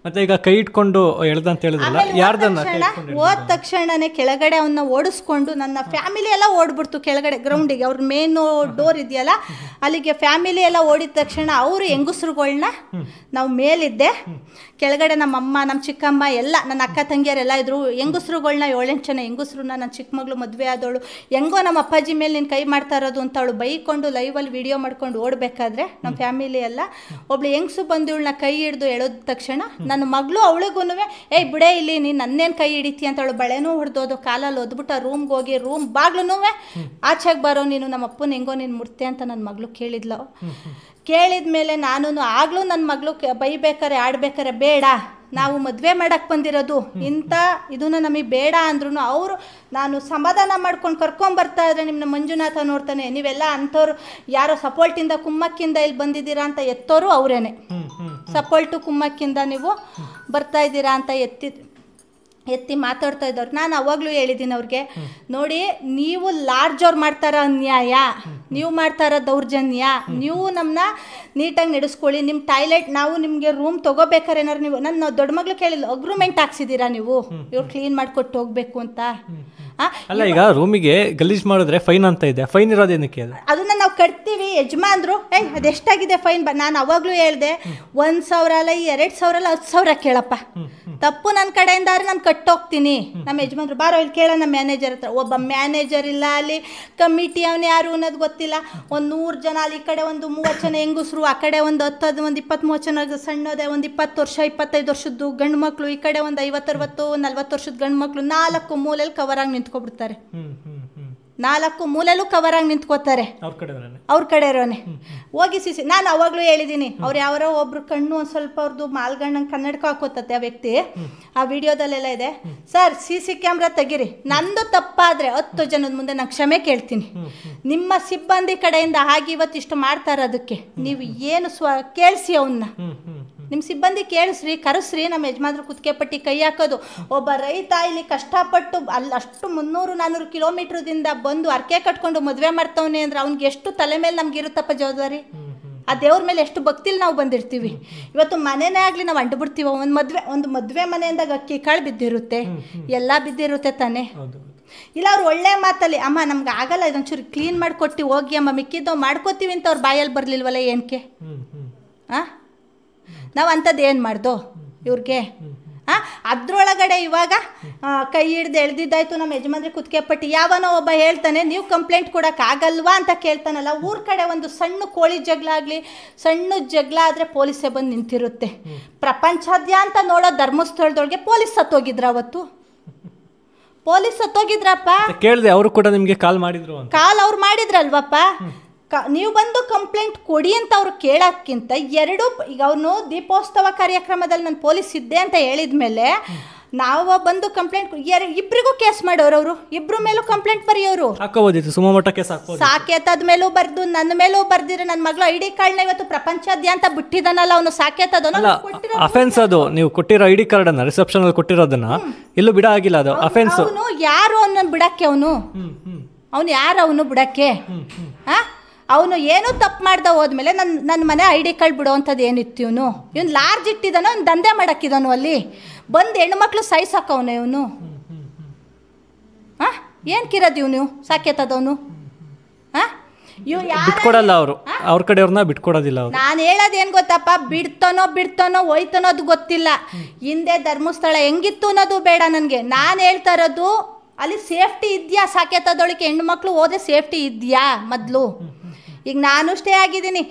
ಮತ್ತೆ ಈಗ ಕೈ ಇಟ್ಕೊಂಡು ಎಳ್ದಂತ ಹೇಳಿದ್ರಲ್ಲ, ಯಾರ್ದನ್ನ ಹೋದ ತಕ್ಷಣನೇ ಕೆಳಗಡೆ ಅವನ್ನ ಓಡಿಸ್ಕೊಂಡು ನನ್ನ ಫ್ಯಾಮಿಲಿ ಎಲ್ಲ ಓಡ್ಬಿಡ್ತು ಕೆಳಗಡೆ ಗ್ರೌಂಡಿಗೆ. ಅವ್ರ ಮೇನು ಡೋರ್ ಇದೆಯಲ್ಲ ಅಲ್ಲಿಗೆ ಫ್ಯಾಮಿಲಿ ಎಲ್ಲ ಓಡಿದ ತಕ್ಷಣ ಅವರು ಹೆಂಗಸ್ರುಗಳನ್ನ, ನಾವು ಮೇಲಿದ್ದೆ, ಕೆಳಗಡೆ ನಮ್ಮಮ್ಮ, ನಮ್ಮ ಚಿಕ್ಕಮ್ಮ ಎಲ್ಲ ನನ್ನ ಅಕ್ಕ ತಂಗಿಯರೆಲ್ಲ ಇದ್ರು. ಹೆಂಗಸ್ರುಗಳನ್ನ 7-8 ಜನ ಹೆಂಗಸ್ರನ್ನ, ನನ್ನ ಚಿಕ್ಕ ಮಗಳು ಮದುವೆ ಆದವಳು ಹೆಂಗೋ ನಮ್ಮ ಅಪ್ಪಾಜಿ ಮೇಲೆ ನೀನು ಕೈ ಮಾಡ್ತಾ ಇರೋದು ಅಂತ ಅವಳು ಬೈಕೊಂಡು ಲೈವಲ್ಲಿ ವಿಡಿಯೋ ಮಾಡ್ಕೊಂಡು ಓಡಬೇಕಾದ್ರೆ ನಮ್ಮ ಫ್ಯಾಮಿಲಿ ಎಲ್ಲ ಒಬ್ಳು ಹೆಂಗಸು ಬಂದು ಇವಳನ್ನ ಕೈ ಹಿಡಿದು ಎಳೆದ ತಕ್ಷಣ ನನ್ನ ಮಗಳು ಅವಳಿಗೂ ಏಯ್ ಬಿಡೇ ಇಲ್ಲಿ ನೀನು ನನ್ನೇನು ಕೈ ಹಿಡಿತಿ ಅಂತ ಅವಳು ಬಳೆನೂ ಹೊಡೆದೋದು, ಕಾಲಲ್ಲಿ ಒದ್ಬಿಟ್ಟು ರೂಮ್ಗೆ ಹೋಗಿ ರೂಮ್ ಬಾಗ್ಲೂ ಆಚೆಗೆ ಬರೋ ನೀನು ನಮ್ಮ ಅಪ್ಪನ ಹೆಂಗೋ ನೀನು ಮುಡ್ತೆ ಅಂತ ನನ್ನ ಮಗಳು ಕೇಳಿದ್ಲು. ಕೇಳಿದ ಮೇಲೆ ನಾನು ಆಗಲೂ ನನ್ನ ಮಗಳು ಬೈಬೇಕಾರೆ ಆಡ್ಬೇಕಾರೆ ಬೇಡ, ನಾವು ಮದುವೆ ಮಾಡಕ್ಕೆ ಬಂದಿರೋದು, ಇಂಥ ಇದನ್ನ ನಮಗೆ ಬೇಡ ಅಂದ್ರೂ ಅವರು ನಾನು ಸಮಾಧಾನ ಮಾಡ್ಕೊಂಡು ಕರ್ಕೊಂಬರ್ತಾ ಇದ್ರೆ ನಿಮ್ಮನ್ನ ಮಂಜುನಾಥ ನೋಡ್ತಾನೆ, ನೀವೆಲ್ಲ ಅಂಥವ್ರು ಯಾರೋ ಸಪೋರ್ಟಿಂದ ಕುಮ್ಮಕ್ಕಿಂದ ಇಲ್ಲಿ ಬಂದಿದ್ದೀರಾ ಅಂತ ಎತ್ತೋರು ಅವರೇನೆ. ಸಪೋರ್ಟು ಕುಮ್ಮಕ್ಕಿಂದ ನೀವು ಬರ್ತಾ ಇದ್ದೀರಾ ಅಂತ ಎತ್ತಿ ಮಾತಾಡ್ತಾ ಇದ್ದವ್ರು. ನಾನು ಅವಾಗಲೂ ಹೇಳಿದ್ದೀನಿ ಅವ್ರಿಗೆ, ನೋಡಿ ನೀವು ಲಾರ್ಜ್ ಅವ್ರು ಮಾಡ್ತಾರ ಅನ್ಯಾಯ, ನೀವು ಮಾಡ್ತಾರ ದೌರ್ಜನ್ಯ, ನೀವು ನಮ್ಮನ್ನ ನೀಟಾಗಿ ನಡೆಸ್ಕೊಳ್ಳಿ. ನಿಮ್ಮ ಟಾಯ್ಲೆಟ್ ನಾವು ನಿಮಗೆ ರೂಮ್ ತೊಗೋಬೇಕಾರೆ ಏನಾರು ನೀವು ನನ್ನ ದೊಡ್ಡ ಮಗಳು ಕೇಳಿಲ್ಲ, ಅಗ್ರಿಮೆಂಟ್ ಹಾಕ್ಸಿದ್ದೀರಾ ನೀವು ಇವ್ರು ಕ್ಲೀನ್ ಮಾಡಿಕೊಟ್ಟು ಹೋಗ್ಬೇಕು ಅಂತ. ಅಲ್ಲ, ಈಗ ರೂಮಿಗೆ ಗಲೀಜ್ ಮಾಡಿದ್ರೆ ಫೈನ್ ಅಂತ ಇದೆ, ಫೈನ್ ಇರೋದೇನಕ್ಕೆ? ಅದನ್ನ ನಾವು ಕಟ್ತೀವಿ. ಯಜಮಾನ್ರು ಅದೆಷ್ಟಾಗಿದೆ ಫೈನ್? ನಾನು ಅವಾಗಲೂ ಹೇಳ್ದೆ, 1,000 ಅಲ್ಲ, 2,000 ಅಲ್ಲ, 10,000 ಕೇಳಪ್ಪ, ತಪ್ಪು ನನ್ನ ಕಡೆಯಿಂದ ನಾನು ಕಟ್ಟೋಗ್ತೀನಿ. ನಮ್ಮ ಯಜಮಾನ್ರು ಬಾರೋ ಇಲ್ಲಿ ಕೇಳ ನಮ್ಮ ಮ್ಯಾನೇಜರ್ ಹತ್ರ. ಒಬ್ಬ ಮ್ಯಾನೇಜರ್ ಇಲ್ಲ, ಅಲ್ಲಿ ಕಮಿಟಿ ಅವನು ಯಾರು ಅನ್ನೋದು ಗೊತ್ತಿಲ್ಲ. ಒಂದು 100 ಜನ, ಅಲ್ಲಿ ಈ ಕಡೆ ಒಂದು 30 ಜನ ಹೆಂಗಸರು, ಆ ಕಡೆ ಒಂದು 10 ಒಂದು 20-30 ಜನ ಸಣ್ಣದೆ, ಒಂದು 20 ವರ್ಷ 25 ವರ್ಷದ್ದು ಗಂಡು ಮಕ್ಕಳು, ಈ ಕಡೆ ಒಂದು 50-60 40 ವರ್ಷದ ಗಂಡು ಮಕ್ಕಳು 4 ಮೂಲೆಯಲ್ಲಿ ಕವರ್ ಆಗಿ ನಿಂತ್ಕೊಬಿಡ್ತಾರೆ. 4 ಮೂಲೆಯಲ್ಲೂ ಕವರಾಗಿ ನಿಂತ್ಕೋತಾರೆ ಅವ್ರ ಕಡೆ ಇರೋನೆ. ಹೋಗಿ ಸಿಸಿ ನಾನು ಅವಾಗಲೂ ಹೇಳಿದ್ದೀನಿ, ಅವ್ರು ಯಾರೋ ಒಬ್ರು ಕಣ್ಣು ಒಂದು ಸ್ವಲ್ಪ ಅವ್ರದ್ದು ಮಾಲ್ಗಣ್ಣಂಗೆ ಕನ್ನಡಕ ಹಾಕೋತತ್ತೆ ಆ ವ್ಯಕ್ತಿ, ಆ ವಿಡಿಯೋದಲ್ಲೆಲ್ಲ ಇದೆ. ಸರ್ CC ಕ್ಯಾಮ್ರಾ ತೆಗೀರಿ, ನಂದು ತಪ್ಪಾದರೆ 10 ಜನದ ಮುಂದೆ ನಾನು ಕ್ಷಮೆ ಕೇಳ್ತೀನಿ. ನಿಮ್ಮ ಸಿಬ್ಬಂದಿ ಕಡೆಯಿಂದ ಹಾಗೆ ಇವತ್ತಿಷ್ಟು ಮಾಡ್ತಾ ಇರೋದಕ್ಕೆ ನೀವು ಏನು ಕೇಳಿಸಿ ಅವನ್ನ, ನಿಮ್ಮ ಸಿಬ್ಬಂದಿ ಕೇಳಿಸ್ರಿ, ಕರೆಸ್ರಿ. ನಮ್ಮ ಯಜಮಾನ್ರು ಕುತ್ತಿಗೆ ಪಟ್ಟಿ ಕೈ ಹಾಕೋದು. ಒಬ್ಬ ರೈತ ಇಲ್ಲಿ ಕಷ್ಟಪಟ್ಟು ಅಷ್ಟು 300-400 ಕಿಲೋಮೀಟ್ರದಿಂದ ಬಂದು ಅರ್ಕೆ ಕಟ್ಕೊಂಡು ಮದುವೆ ಮಾಡ್ತಾವನೆ ಅಂದ್ರೆ ಅವ್ನಿಗೆ ಎಷ್ಟು ತಲೆ ಮೇಲೆ ನಮ್ಗೆ ಇರುತ್ತಪ್ಪ ಜವಾಬ್ದಾರಿ. ಆ ದೇವ್ರ ಮೇಲೆ ಎಷ್ಟು ಭಕ್ತಿಲಿ ನಾವು ಬಂದಿರ್ತೀವಿ. ಇವತ್ತು ಮನೆನೇ ಆಗಲಿ ನಾವು ಅಂಟುಬಿಡ್ತೀವಿ. ಒಂದು ಮದುವೆ ಮನೆಯಿಂದ ಅಕ್ಕಿ ಕಾಳು ಬಿದ್ದಿರುತ್ತೆ, ಎಲ್ಲ ಬಿದ್ದಿರುತ್ತೆ ತಾನೇ. ಇಲ್ಲ ಅವ್ರು ಒಳ್ಳೆ ಮಾತಲ್ಲಿ ಅಮ್ಮ ನಮ್ಗೆ ಆಗಲ್ಲ, ಇದೊಂಚೂರು ಕ್ಲೀನ್ ಮಾಡಿಕೊಟ್ಟು ಹೋಗಿ ಅಮ್ಮ, ಮಿಕ್ಕಿದ್ದವು ಮಾಡ್ಕೋತೀವಿ ಅಂತ ಅವ್ರ ಬಾಯಲ್ಲಿ ಬರಲಿಲ್ವಲ್ಲ ಏನಕ್ಕೆ? ನಾವು ಅಂಥದ್ದು ಏನು ಮಾಡ್ದೋ ಇವ್ರಿಗೆ? ಅದ್ರೊಳಗಡೆ ಇವಾಗ ಕೈ ಹಿಡ್ದು ಎಳ್ದಿದ್ದಾಯ್ತು, ನಮ್ಮ ಯಜಮಾನ್ರಿ ಕುತ್ತಿಗೆ ಪಟ್ಟಿ. ಯಾವನೋ ಒಬ್ಬ ಹೇಳ್ತಾನೆ ನೀವು ಕಂಪ್ಲೇಂಟ್ ಕೊಡೋಕ್ಕಾಗಲ್ವಾ ಅಂತ ಕೇಳ್ತಾನಲ್ಲ. ಊರ ಕಡೆ ಒಂದು ಸಣ್ಣ ಕೋಳಿ ಜಗಳ ಆಗಲಿ, ಸಣ್ಣ ಜಗಳ ಆದರೆ ಪೊಲೀಸೇ ಬಂದು ನಿಂತಿರುತ್ತೆ. ಪ್ರಪಂಚಾದ್ಯಂತ ನೋಡೋ ಧರ್ಮಸ್ಥಳದೊಳಗೆ ಪೊಲೀಸ್ ಸತ್ತೋಗಿದ್ರ ಅವತ್ತು? ಪೊಲೀಸ್ ಸತ್ತೋಗಿದ್ರಪ್ಪ? ಕೇಳಿದೆ, ಅವರು ಕೂಡ ನಿಮಗೆ ಕಾಲ್ ಮಾಡಿದ್ರು? ಕಾಲ್ ಅವ್ರು ಮಾಡಿದ್ರಲ್ವಪ್ಪ. ನೀವು ಬಂದು ಕಂಪ್ಲೇಂಟ್ ಕೊಡಿ ಅಂತ ಅವ್ರು ಕೇಳೋಕ್ಕಿಂತ ಈಗ ಅವನು ದೀಪೋತ್ಸವ ಕಾರ್ಯಕ್ರಮದಲ್ಲಿ ನಾನು ಪೊಲೀಸ್ ಇದ್ದೆ ಅಂತ ಹೇಳಿದ ಮೇಲೆ ನಾವು ಬಂದು ಕಂಪ್ಲೇಂಟ್ ಇಬ್ಬರಿಗೂ ಕೇಸ್ ಮಾಡೋರು, ಅವರು ಇಬ್ಬರ ಮೇಲೂ ಕಂಪ್ಲೇಂಟ್ ಬರೆಯೋರು. ಸಾಕೇತದ ಮೇಲೂ ಬರ್ದು ನನ್ನ ಮೇಲೂ ಬರ್ದಿರ. ನನ್ನ ಮಗಳು ID ಕಾರ್ಡ್ನ ಇವತ್ತು ಪ್ರಪಂಚಾದ್ಯಂತ ಬಿಟ್ಟಿದ್ದಾನಲ್ಲ ಅವನು, ಸಾಕೇತದನ್ನ ಅಫೆನ್ಸ್. ಅದು ನೀವು ಕೊಟ್ಟಿರೋ ID ಕಾರ್ಡ್ ಅನ್ನ ರಿಸೆಪ್ಷನ್ ಅಲ್ಲಿ ಕೊಟ್ಟಿರೋದನ್ನ ಎಲ್ಲೂ ಬಿಡ ಆಗಿಲ್ಲ, ಅದು ಅಫೆನ್ಸ್. ಅವನು ಯಾರು ಅವನ್ನ ಬಿಡಕ್ಕೆ? ಅವನು ಯಾರು ಅವನು ಬಿಡಕ್ಕೆ? ಅವನು ಏನೂ ತಪ್ಪು ಮಾಡ್ದೆ ಹೋದ್ಮೇಲೆ ನನ್ನ ಮನೆ ID ಕಾರ್ಡ್ ಬಿಡೋವಂಥದ್ದು ಏನಿತ್ತು? ಇವನು ಲಾರ್ಜ್ ಇಟ್ಟಿದ್ದಾನೋ, ಅವ್ನು ದಂಧೆ ಮಾಡಕ್ಕಿದ್ದಾನು ಅಲ್ಲಿ ಬಂದು ಹೆಣ್ಮಕ್ಳು ಸಾಯಿಸಾಕವನು ಇವನು. ಏನು ಕಿರೋದು ಇವನು ಸಾಕೇತದವನು? ಬಿಟ್ಕೊಡಲ್ಲ ಅವರು, ಅವ್ರ ಕಡೆಯವ್ರನ್ನ ಬಿಟ್ಕೊಡೋದಿಲ್ಲ. ನಾನು ಹೇಳೋದೇನು ಗೊತ್ತಪ್ಪ, ಬಿಡ್ತಾನೋ ಹೋಯ್ತಾನೋ ಅದು ಗೊತ್ತಿಲ್ಲ. ಹಿಂದೆ ಧರ್ಮಸ್ಥಳ ಹೆಂಗಿತ್ತು ಅನ್ನೋದು ಬೇಡ ನನಗೆ. ನಾನು ಹೇಳ್ತಾ ಇರೋದು ಅಲ್ಲಿ ಸೇಫ್ಟಿ ಇದೆಯಾ? ಸಾಕೇತದೊಳಗೆ ಹೆಣ್ಮಕ್ಳು ಹೋದ್ರೆ ಸೇಫ್ಟಿ ಇದೆಯಾ ಮೊದಲು? ಈಗ ನಾನು ಸ್ಟೇ ಆಗಿದ್ದೀನಿ,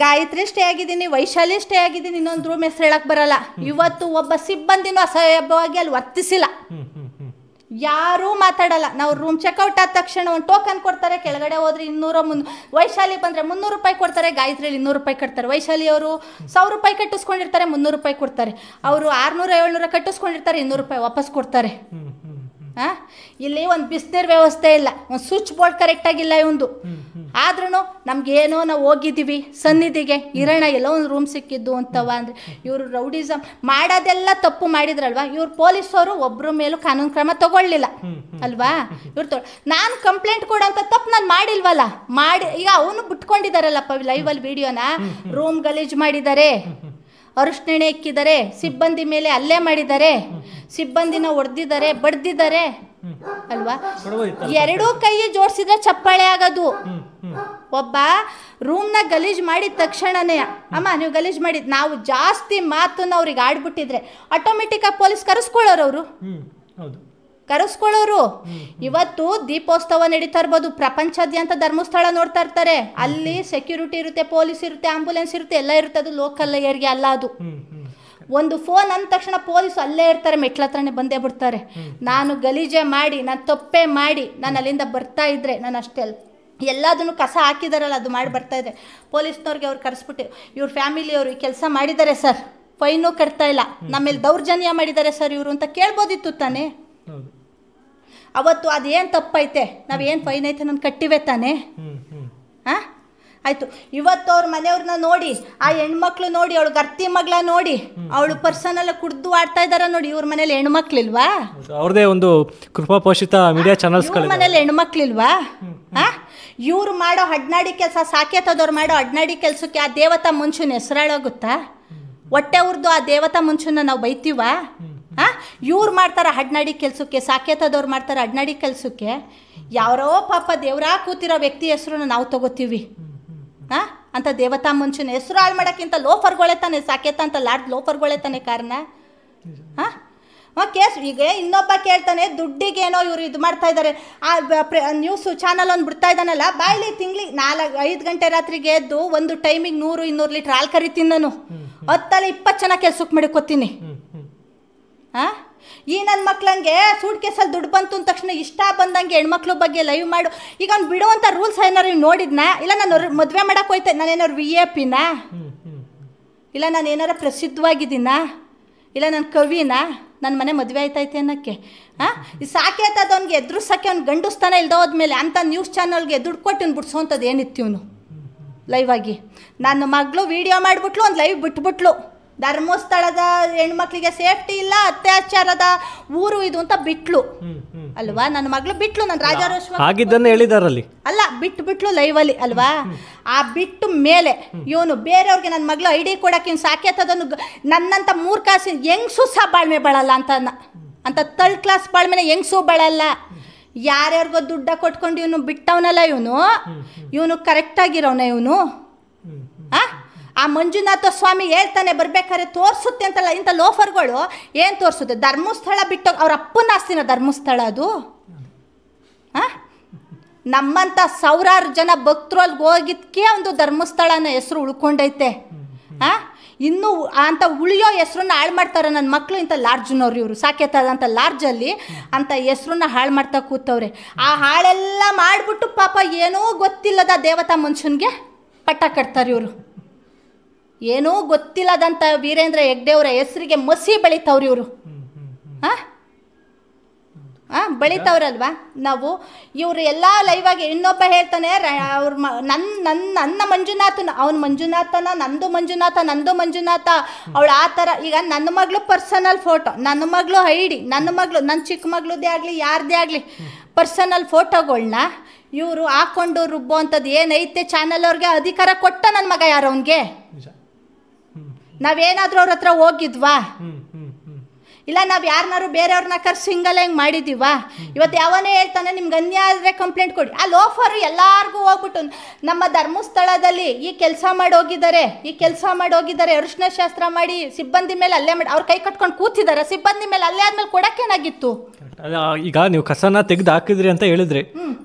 ಗಾಯತ್ರಿ ಸ್ಟೇ ಆಗಿದ್ದೀನಿ, ವೈಶಾಲಿ ಸ್ಟೇ ಆಗಿದ್ದೀನಿ, ಇನ್ನೊಂದು ರೂಮ್ ಹೆಸರು ಹೇಳಕ್ಕೆ ಬರಲ್ಲ. ಇವತ್ತು ಒಬ್ಬ ಸಿಬ್ಬಂದಿನೂ ಅಸಹ್ಯವಾಗಿ ಅಲ್ಲಿ ವರ್ತಿಸಿಲ್ಲ, ಯಾರೂ ಮಾತಾಡಲ್ಲ. ನಾವು ರೂಮ್ ಚೆಕ್ಔಟ್ ಆದ ತಕ್ಷಣ ಒಂದು ಟೋಕನ್ ಕೊಡ್ತಾರೆ, ಕೆಳಗಡೆ ಹೋದ್ರೆ 200 ವೈಶಾಲಿ ಬಂದರೆ 300 ರೂಪಾಯಿ ಕೊಡ್ತಾರೆ, ಗಾಯತ್ರಿಯಲ್ಲಿ 200 ರೂಪಾಯಿ ಕಟ್ತಾರೆ. ವೈಶಾಲಿ ಅವರು 1000 ರೂಪಾಯಿ ಕಟ್ಟಿಸ್ಕೊಂಡಿರ್ತಾರೆ, 300 ರೂಪಾಯಿ ಕೊಡ್ತಾರೆ. ಅವರು 600-700 ಕಟ್ಟಿಸ್ಕೊಂಡಿರ್ತಾರೆ, 200 ರೂಪಾಯಿ ವಾಪಸ್ ಕೊಡ್ತಾರೆ. ಇಲ್ಲಿ ಒಂದು ಬಿಸಿನೀರು ವ್ಯವಸ್ಥೆ ಇಲ್ಲ, ಒಂದು ಸ್ವಿಚ್ ಬೋರ್ಡ್ ಕರೆಕ್ಟಾಗಿಲ್ಲ ಇವಂದು. ಆದ್ರೂ ನಮಗೇನೋ ನಾವು ಹೋಗಿದ್ದೀವಿ ಸನ್ನಿಧಿಗೆ, ಇರೋಣ ಎಲ್ಲೋ ಒಂದು ರೂಮ್ ಸಿಕ್ಕಿದ್ದು ಅಂತವ ಅಂದರೆ ಇವರು ರೌಡಿಸಮ್ ಮಾಡೋದೆಲ್ಲ ತಪ್ಪು ಮಾಡಿದ್ರಲ್ವ. ಇವ್ರು ಪೊಲೀಸವರು ಒಬ್ಬರ ಮೇಲೂ ಕಾನೂನು ಕ್ರಮ ತಗೊಳ್ಳಿಲ್ಲ ಅಲ್ವಾ? ಇವ್ರು ನಾನು ಕಂಪ್ಲೇಂಟ್ ಕೊಡೋಂಥ ತಪ್ಪು ನಾನು ಮಾಡಿಲ್ವಲ್ಲ, ಈಗ ಅವನು ಬಿಟ್ಕೊಂಡಿದ್ದಾರಲ್ಲಪ್ಪ ಲೈವಲ್ಲಿ ವಿಡಿಯೋನ. ರೂಮ್ ಗಲೀಜು ಮಾಡಿದ್ದಾರೆ, ಅರಿಶಿಣೆ ಇಕ್ಕಿದ್ದಾರೆ, ಸಿಬ್ಬಂದಿ ಮೇಲೆ ಹಲ್ಲೆ ಮಾಡಿದ್ದಾರೆ, ಸಿಬ್ಬಂದಿನ ಹೊಡೆದಿದ್ದಾರೆ, ಬಡ್ದಿದ್ದಾರೆ ಅಲ್ವಾ? 2 ಕೈ ಜೋಡಿಸಿದ್ರೆ ಚಪ್ಪಾಳೆ ಆಗೋದು. ಒಬ್ಬ ರೂಮ್ನ ಗಲೀಜ್ ಮಾಡಿದ ತಕ್ಷಣನೇ ಅಮ್ಮ ನೀವು ಗಲೀಜ್ ಮಾಡಿದ್, ನಾವು ಜಾಸ್ತಿ ಮಾತನ್ನ ಅವ್ರಿಗೆ ಆಡ್ಬಿಟ್ಟಿದ್ರೆ ಆಟೋಮೆಟಿಕ್ ಆಗಿ ಪೊಲೀಸ್ ಕರೆಸ್ಕೊಳ್ಳೋರು. ಇವತ್ತು ದೀಪೋತ್ಸವ ನಡೀತಾ ಇರ್ಬೋದು, ಪ್ರಪಂಚಾದ್ಯಂತ ಧರ್ಮಸ್ಥಳ ನೋಡ್ತಾ ಇರ್ತಾರೆ, ಅಲ್ಲಿ ಸೆಕ್ಯೂರಿಟಿ ಇರುತ್ತೆ, ಪೊಲೀಸ್ ಇರುತ್ತೆ, ಆಂಬುಲೆನ್ಸ್ ಇರುತ್ತೆ, ಎಲ್ಲ ಇರುತ್ತೆ. ಅದು ಲೋಕಲ್ ಏರಿಯಾ ಅಲ್ಲ ಅದು. ಒಂದು ಫೋನ್ ಅಂದ ತಕ್ಷಣ ಪೊಲೀಸು ಅಲ್ಲೇ ಇರ್ತಾರೆ, ಮೆಟ್ಲ ಹತ್ರನೇ ಬಂದೇ ಬಿಡ್ತಾರೆ. ನಾನು ಗಲೀಜೆ ಮಾಡಿ, ನಾನು ತಪ್ಪೇ ಮಾಡಿ ನಾನು ಅಲ್ಲಿಂದ ಬರ್ತಾ ಇದ್ರೆ, ನಾನು ಅಷ್ಟೇ ಎಲ್ಲದನ್ನು ಕಸ ಹಾಕಿದಾರಲ್ಲ ಅದು ಮಾಡಿ ಬರ್ತಾ ಇದ್ದೆ, ಪೊಲೀಸ್ನವ್ರಿಗೆ ಅವ್ರು ಕರೆಸ್ಬಿಟ್ಟು ಇವ್ರ ಫ್ಯಾಮಿಲಿಯವರು ಈ ಕೆಲಸ ಮಾಡಿದ್ದಾರೆ ಸರ್, ಫೈನೂ ಕಟ್ತಾ ಇಲ್ಲ, ನಮ್ಮೇಲೆ ದೌರ್ಜನ್ಯ ಮಾಡಿದ್ದಾರೆ ಸರ್ ಇವರು ಅಂತ ಕೇಳ್ಬೋದಿತ್ತು ತಾನೇ. ಅವತ್ತು ಅದೇನು ತಪ್ಪೈತೆ, ನಾವೇನು ಫೈನ್ ಐತೆ ನಾನು ಕಟ್ಟಿವೆ ತಾನೇ. ಆಯಿತು, ಇವತ್ತು ಅವ್ರ ಮನೆಯವ್ರನ್ನ ನೋಡಿ, ಆ ಹೆಣ್ಮಕ್ಳು ನೋಡಿ, ಅವಳು ಗರ್ತಿ ಮಗಳ ನೋಡಿ, ಅವಳು ಪರ್ಸನಲ್ ಕುಡ್ದು ಆಡ್ತಾ ಇದಾರ ನೋಡಿ. ಇವ್ರ ಮನೇಲಿ ಹೆಣ್ಮಕ್ಳಿಲ್ವಾ? ಅವ್ರದೇ ಒಂದು ಕೃಪಾಪೋಷಿತ ಮೀಡಿಯಾ ಚಾನಲ್ಸ್ ಮನೇಲಿ ಹೆಣ್ಮಕ್ಳಿಲ್ವಾ? ಇವ್ರು ಮಾಡೋ ಅಡ್ನಾಡಿ ಕೆಲಸ, ಸಾಕೇತದವ್ರು ಮಾಡೋ ಅಡ್ನಾಡಿ ಕೆಲಸಕ್ಕೆ ಆ ದೇವತಾ ಮನುಷ್ಯನ ಹೆಸರಾಳೋಗುತ್ತಾ? ಹೊಟ್ಟೆ ಉರ್ದು ಆ ದೇವತಾ ಮನುಷ್ಯನ ನಾವು ಬೈತೀವ? ಇವ್ರು ಮಾಡ್ತಾರೆ ಅಡ್ನಾಡಿ ಕೆಲಸಕ್ಕೆ, ಸಾಕೇತದವ್ರು ಮಾಡ್ತಾರೆ ಅಡ್ನಾಡಿ ಕೆಲಸಕ್ಕೆ. ಯಾರೋ ಪಾಪ ದೇವ್ರಾ ಕೂತಿರೋ ವ್ಯಕ್ತಿ ಹೆಸರನ್ನ ನಾವು ತಗೋತೀವಿ. ಅಂತ ದೇವತಾ ಮನುಷ್ಯನ ಹೆಸರು ಹಾಳು ಮಾಡೋಕ್ಕಿಂತ ಲೋಫರ್ಗಳೇ ತಾನೆ, ಸಾಕೇತ ಅಂತ ಲಾಡ್ ಲೋಫರ್ಗಳೇ ತಾನೆ ಕಾರಣ. ಕೇಸ್ ಈಗ ಇನ್ನೊಬ್ಬ ಕೇಳ್ತಾನೆ, ದುಡ್ಡಿಗೇನೋ ಇವರು ಇದು ಮಾಡ್ತಾ ಇದ್ದಾರೆ. ಆ ನ್ಯೂಸ್ ಚಾನಲ್ ಒಂದು ಬಿಡ್ತಾ ಇದ್ದಾನಲ್ಲ, ಬಾಯಲ್ಲಿ ತಿಂಗ್ಳಿಗೆ 4-5 ಗಂಟೆ ರಾತ್ರಿಗೆ ಎದ್ದು ಒಂದು ಟೈಮಿಗೆ 100-200 ಲೀಟ್ರ್ ಹಾಲು ಕರಿತೀನಿ ನಾನು, 10-20 ಜನ ಕೆಲ್ಸಕ್ಕೆ ಮಡ್ಕೋತೀನಿ. ಈ ನನ್ನ ಮಕ್ಳಂಗೆ ಸೂಟ್ ಕೇಸಲ್ಲಿ ದುಡ್ಡು ಬಂತು ಅಂದ ತಕ್ಷಣ ಇಷ್ಟ ಬಂದಂಗೆ ಹೆಣ್ಮಕ್ಳ ಬಗ್ಗೆ ಲೈವ್ ಮಾಡು. ಈಗ ಅವ್ನು ಬಿಡುವಂಥ ರೂಲ್ಸ್ ಏನಾರು ನೋಡಿದ್ನಾ? ಇಲ್ಲ ನಾನು ಮದುವೆ ಮಾಡೋಕೆ ಹೋಯ್ತೆ ನಾನೇನಾರು VIP ನಾ? ಇಲ್ಲ ನಾನು ಏನಾರು ಪ್ರಸಿದ್ಧವಾಗಿದ್ದೀನಾ? ಇಲ್ಲ ನಾನು ಕವಿನಾ? ನನ್ನ ಮನೆ ಮದುವೆ ಆಯ್ತೈತೆ ಅನ್ನೋಕ್ಕೆ ಈ ಸಾಕೇತದವ್ನಿಗೆ ಎದುರಿಸೋಕ್ಕೆ ಅವ್ನು ಗಂಡುಸ್ತಾನೆ ಇಲ್ದ ಹೋದ್ಮೇಲೆ ಅಂಥ ನ್ಯೂಸ್ ಚಾನಲ್ಗೆ ದುಡ್ಡು ಕೊಟ್ಟು ಬಿಡಿಸೋವಂಥದ್ದು ಏನಿತ್ತು ಇವನು ಲೈವ್ ಆಗಿ? ನನ್ನ ಮಗಳು ವಿಡಿಯೋ ಮಾಡಿಬಿಟ್ಲು, ಒಂದು ಲೈವ್ ಬಿಟ್ಬಿಟ್ಲು. ಧರ್ಮಸ್ಥಳದ ಹೆಣ್ಮಕ್ಳಿಗೆ ಸೇಫ್ಟಿ ಇಲ್ಲ, ಅತ್ಯಾಚಾರದ ಊರು ಇದು ಅಂತ ಬಿಟ್ಲು ಅಲ್ವಾ? ನನ್ನ ಮಗಳು ಬಿಟ್ಲು. ನನ್ನ ರಾಜಾರೋಷ ಆಗಿದ್ದನ್ನು ಹೇಳಿದಾರಲ್ಲಿ ಅಲ್ಲ, ಬಿಟ್ಲು ಲೈವಲ್ಲಿ ಅಲ್ವಾ? ಆ ಬಿಟ್ಟು ಮೇಲೆ ಇವನು ಬೇರೆಯವ್ರಿಗೆ ನನ್ನ ಮಗಳು ID ಕೊಡೋಕೆ ಇವ್ನು ಸಾಕೇತದನ್ನು ನನ್ನಂಥ ಮೂರ್ಖಾಸಿ ಹೆಂಗ್ಸು ಸಹ ಬಾಳ್ಮೆ ಬಾಳಲ್ಲ ಅಂತ ಥರ್ಡ್ ಕ್ಲಾಸ್ ಬಾಳ್ಮೆನ ಹೆಂಗ್ಸು ಬಾಳಲ್ಲ. ಯಾರ್ಯಾರಿಗೋ ದುಡ್ಡ ಕೊಟ್ಕೊಂಡು ಇವನು ಬಿಟ್ಟವನಲ್ಲ ಇವನು ಕರೆಕ್ಟಾಗಿರೋನ ಇವನು. ಆ ಮಂಜುನಾಥ ಸ್ವಾಮಿ ಹೇಳ್ತಾನೆ ಬರ್ಬೇಕಾದ್ರೆ ತೋರಿಸುತ್ತೆ ಅಂತಲ್ಲ. ಇಂಥ ಲೋಫರ್ಗಳು ಏನು ತೋರಿಸುತ್ತೆ? ಧರ್ಮಸ್ಥಳ ಬಿಟ್ಟು ಅವ್ರ ಅಪ್ಪನ ಆಸ್ತಿನ ಧರ್ಮಸ್ಥಳ ಅದು? ನಮ್ಮಂಥ ಸಾವಿರಾರು ಜನ ಭಕ್ತರು ಅಲ್ಲಿಗೆ ಹೋಗಿದ್ದಕ್ಕೆ ಒಂದು ಧರ್ಮಸ್ಥಳನ ಹೆಸರು ಉಳ್ಕೊಂಡೈತೆ. ಇನ್ನೂ ಅಂಥ ಉಳಿಯೋ ಹೆಸ್ರನ್ನ ಹಾಳು ಮಾಡ್ತಾರೆ ನನ್ನ ಮಕ್ಕಳು. ಇಂಥ ಲಾಡ್ಜ್ನವ್ರು ಇವರು ಸಾಕೇತದಂಥ ಲಾಡ್ಜಲ್ಲಿ ಅಂಥ ಹೆಸ್ರನ್ನ ಹಾಳು ಮಾಡ್ತಾ ಕೂತವ್ರೆ. ಆ ಹಾಳೆಲ್ಲ ಮಾಡಿಬಿಟ್ಟು ಪಾಪ ಏನೂ ಗೊತ್ತಿಲ್ಲದ ದೇವತಾ ಮನುಷ್ಯನಿಗೆ ಪಟ್ಟ ಕಟ್ತಾರೆ ಇವರು. ಏನೂ ಗೊತ್ತಿಲ್ಲದಂಥ ವೀರೇಂದ್ರ ಹೆಗ್ಡೆಯವರ ಹೆಸರಿಗೆ ಮಸಿ ಬೆಳಿತಾವ್ರಿ ಇವರು. ಬೆಳಿತಾವ್ರಲ್ವಾ? ನಾವು ಇವರು ಎಲ್ಲ ಲೈವಾಗಿ ಇನ್ನೊಬ್ಬ ಹೇಳ್ತಾನೆ ಅವ್ರ ನನ್ನ ಮಂಜುನಾಥನ, ಅವನು ಮಂಜುನಾಥನ, ನಂದು ಮಂಜುನಾಥ ಅವಳು ಆ ಥರ. ಈಗ ನನ್ನ ಮಗಳು ಪರ್ಸನಲ್ ಫೋಟೋ, ನನ್ನ ಮಗಳು ID, ನನ್ನ ಚಿಕ್ಕ ಮಗಳದ್ದೇ ಆಗಲಿ ಯಾರದೇ ಆಗಲಿ ಪರ್ಸನಲ್ ಫೋಟೋಗಳನ್ನ ಇವರು ಹಾಕ್ಕೊಂಡು ರುಬ್ಬೋ ಅಂಥದ್ದು ಏನೈತೆ ಚಾನಲ್ ಅವ್ರಿಗೆ ಅಧಿಕಾರ ಕೊಟ್ಟ ನನ್ನ ಮಗ ಯಾರು ಅವನಿಗೆ? ನಾವೇನಾದರೂ ಅವ್ರ ಹತ್ರ ಹೋಗಿದ್ವಾ? ಇಲ್ಲ ನಾವು ಯಾರನ್ನಾರು ಬೇರೆಯವ್ರನ್ನ ಕರ್ಸಿ ಹಿಂಗಲ್ಲ ಹಿಂಗೆ ಮಾಡಿದ್ದೀವಾ? ಇವತ್ತು ಯಾವನೇ ಹೇಳ್ತಾನೆ ನಿಮ್ಗೆ ಅನ್ಯಾಯ ಆದರೆ ಕಂಪ್ಲೇಂಟ್ ಕೊಡಿ. ಆ ಲೋಫರು ಎಲ್ಲರಿಗೂ ಹೋಗ್ಬಿಟ್ಟು ನಮ್ಮ ಧರ್ಮಸ್ಥಳದಲ್ಲಿ ಈ ಕೆಲಸ ಮಾಡಿ ಹೋಗಿದ್ದಾರೆ, ಅರಿಶಿನ ಶಾಸ್ತ್ರ ಮಾಡಿ ಸಿಬ್ಬಂದಿ ಮೇಲೆ ಅಲ್ಲೇ ಮಾಡಿ ಅವ್ರು ಕೈ ಕಟ್ಕೊಂಡು ಕೂತಿದ್ದಾರೆ. ಸಿಬ್ಬಂದಿ ಮೇಲೆ ಅಲ್ಲೇ ಆದ್ಮೇಲೆ ಕೊಡೋಕ್ಕೇನಾಗಿತ್ತು? ಈಗ ನೀವು ಕಸನ ತೆಗೆದು ಹಾಕಿದ್ರಿ ಅಂತ ಹೇಳಿದ್ರಿ,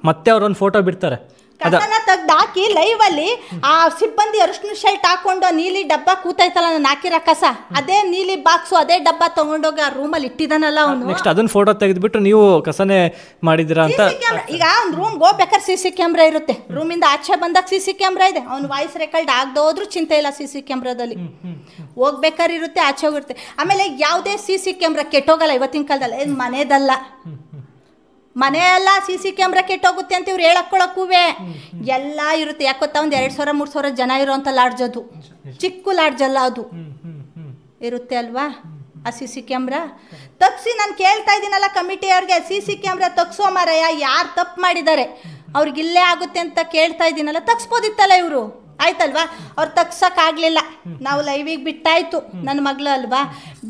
ಮತ್ತೆ ಅವ್ರೊಂದು ಫೋಟೋ ಬಿಡ್ತಾರೆ. ಕಸನ ತೆಗ್ದು ಹಾಕಿ ಲೈವ್ ಅಲ್ಲಿ ಆ ಸಿಬ್ಬಂದಿ ಅರಿಶಿನ ಶರ್ಟ್ ಹಾಕೊಂಡು ನೀಲಿ ಡಬ್ಬ ಕೂತೈತಲ್ಲ ನಾನು ಹಾಕಿರೋ ಕಸ, ಅದೇ ನೀಲಿ ಬಾಕ್ಸು ಅದೇ ಡಬ್ಬ ತಗೊಂಡೋಗಿ ಆ ರೂಮಲ್ಲಿ ಇಟ್ಟಿದಾನಲ್ಲ ಅವನು. ನೆಕ್ಸ್ಟ್ ಅದನ್ನ ಫೋಟೋ ತೆಗೆದ್ಬಿಟ್ಟು ನೀವು ಕಸನೇ ಮಾಡಿದಿರಾ ಅಂತ. ಈಗ ಅವ್ನು ರೂಮ್ಗೆ ಹೋಗ್ಬೇಕಾದ್ರೆ CC ಕ್ಯಾಮ್ರಾ ಇರುತ್ತೆ, ರೂಮಿಂದ ಆಚೆ ಬಂದಾಗ CC ಕ್ಯಾಮ್ರಾ ಇದೆ. ಅವ್ನು ವಾಯ್ಸ್ ರೆಕಾರ್ಡ್ ಆಗದೆ ಹೋದ್ರೂ ಚಿಂತೆ ಇಲ್ಲ, CC ಕ್ಯಾಮ್ರಾದಲ್ಲಿ ಹೋಗ್ಬೇಕಾದ್ರೆ ಇರುತ್ತೆ, ಆಚೆ ಹೋಗಿರುತ್ತೆ. ಆಮೇಲೆ ಯಾವುದೇ CC ಕ್ಯಾಮ್ರಾ ಕೆಟ್ಟೋಗಲ್ಲ ಇವತ್ತಿನ ಕಾಲದಲ್ಲಿ. ಇದು ಮನೆದಲ್ಲ, ಮನೆಯೆಲ್ಲ CC ಕ್ಯಾಮ್ರಾ ಕೆಟ್ಟೋಗುತ್ತೆ ಅಂತ ಇವ್ರು ಹೇಳಕ್ಕೊಳಕ್ಕೂ ಎಲ್ಲ ಇರುತ್ತೆ. ಯಾಕೊತ್ತಾ ಒಂದು 2,000-3,000 ಜನ ಇರೋಂಥ ಲಾಡ್ಜ್ ಅದು, ಚಿಕ್ಕ ಲಾಡ್ಜ್ ಅಲ್ಲ ಅದು ಇರುತ್ತೆ ಅಲ್ವಾ? ಆ CC ಕ್ಯಾಮ್ರಾ ತಗ್ಸಿ ನಾನು ಕೇಳ್ತಾ ಇದ್ದೀನಲ್ಲ ಕಮಿಟಿಯವ್ರಿಗೆ, CC ಕ್ಯಾಮ್ರಾ ತಗ್ಸೋ ಮಾರಯ್ಯ, ಯಾರು ತಪ್ಪು ಮಾಡಿದ್ದಾರೆ ಅವ್ರಿಗಿಲ್ಲೇ ಆಗುತ್ತೆ ಅಂತ ಕೇಳ್ತಾ ಇದ್ದೀನಲ್ಲ, ತಗ್ಸ್ಬೋದಿತ್ತಲ್ಲ ಇವರು. ಆಯ್ತಲ್ವಾ? ಅವ್ರು ತಗ್ಸೋಕ್ಕಾಗಲಿಲ್ಲ, ನಾವು ಲೈವಿಗೆ ಬಿಟ್ಟಾಯ್ತು ನನ್ನ ಮಗಳು ಅಲ್ವಾ?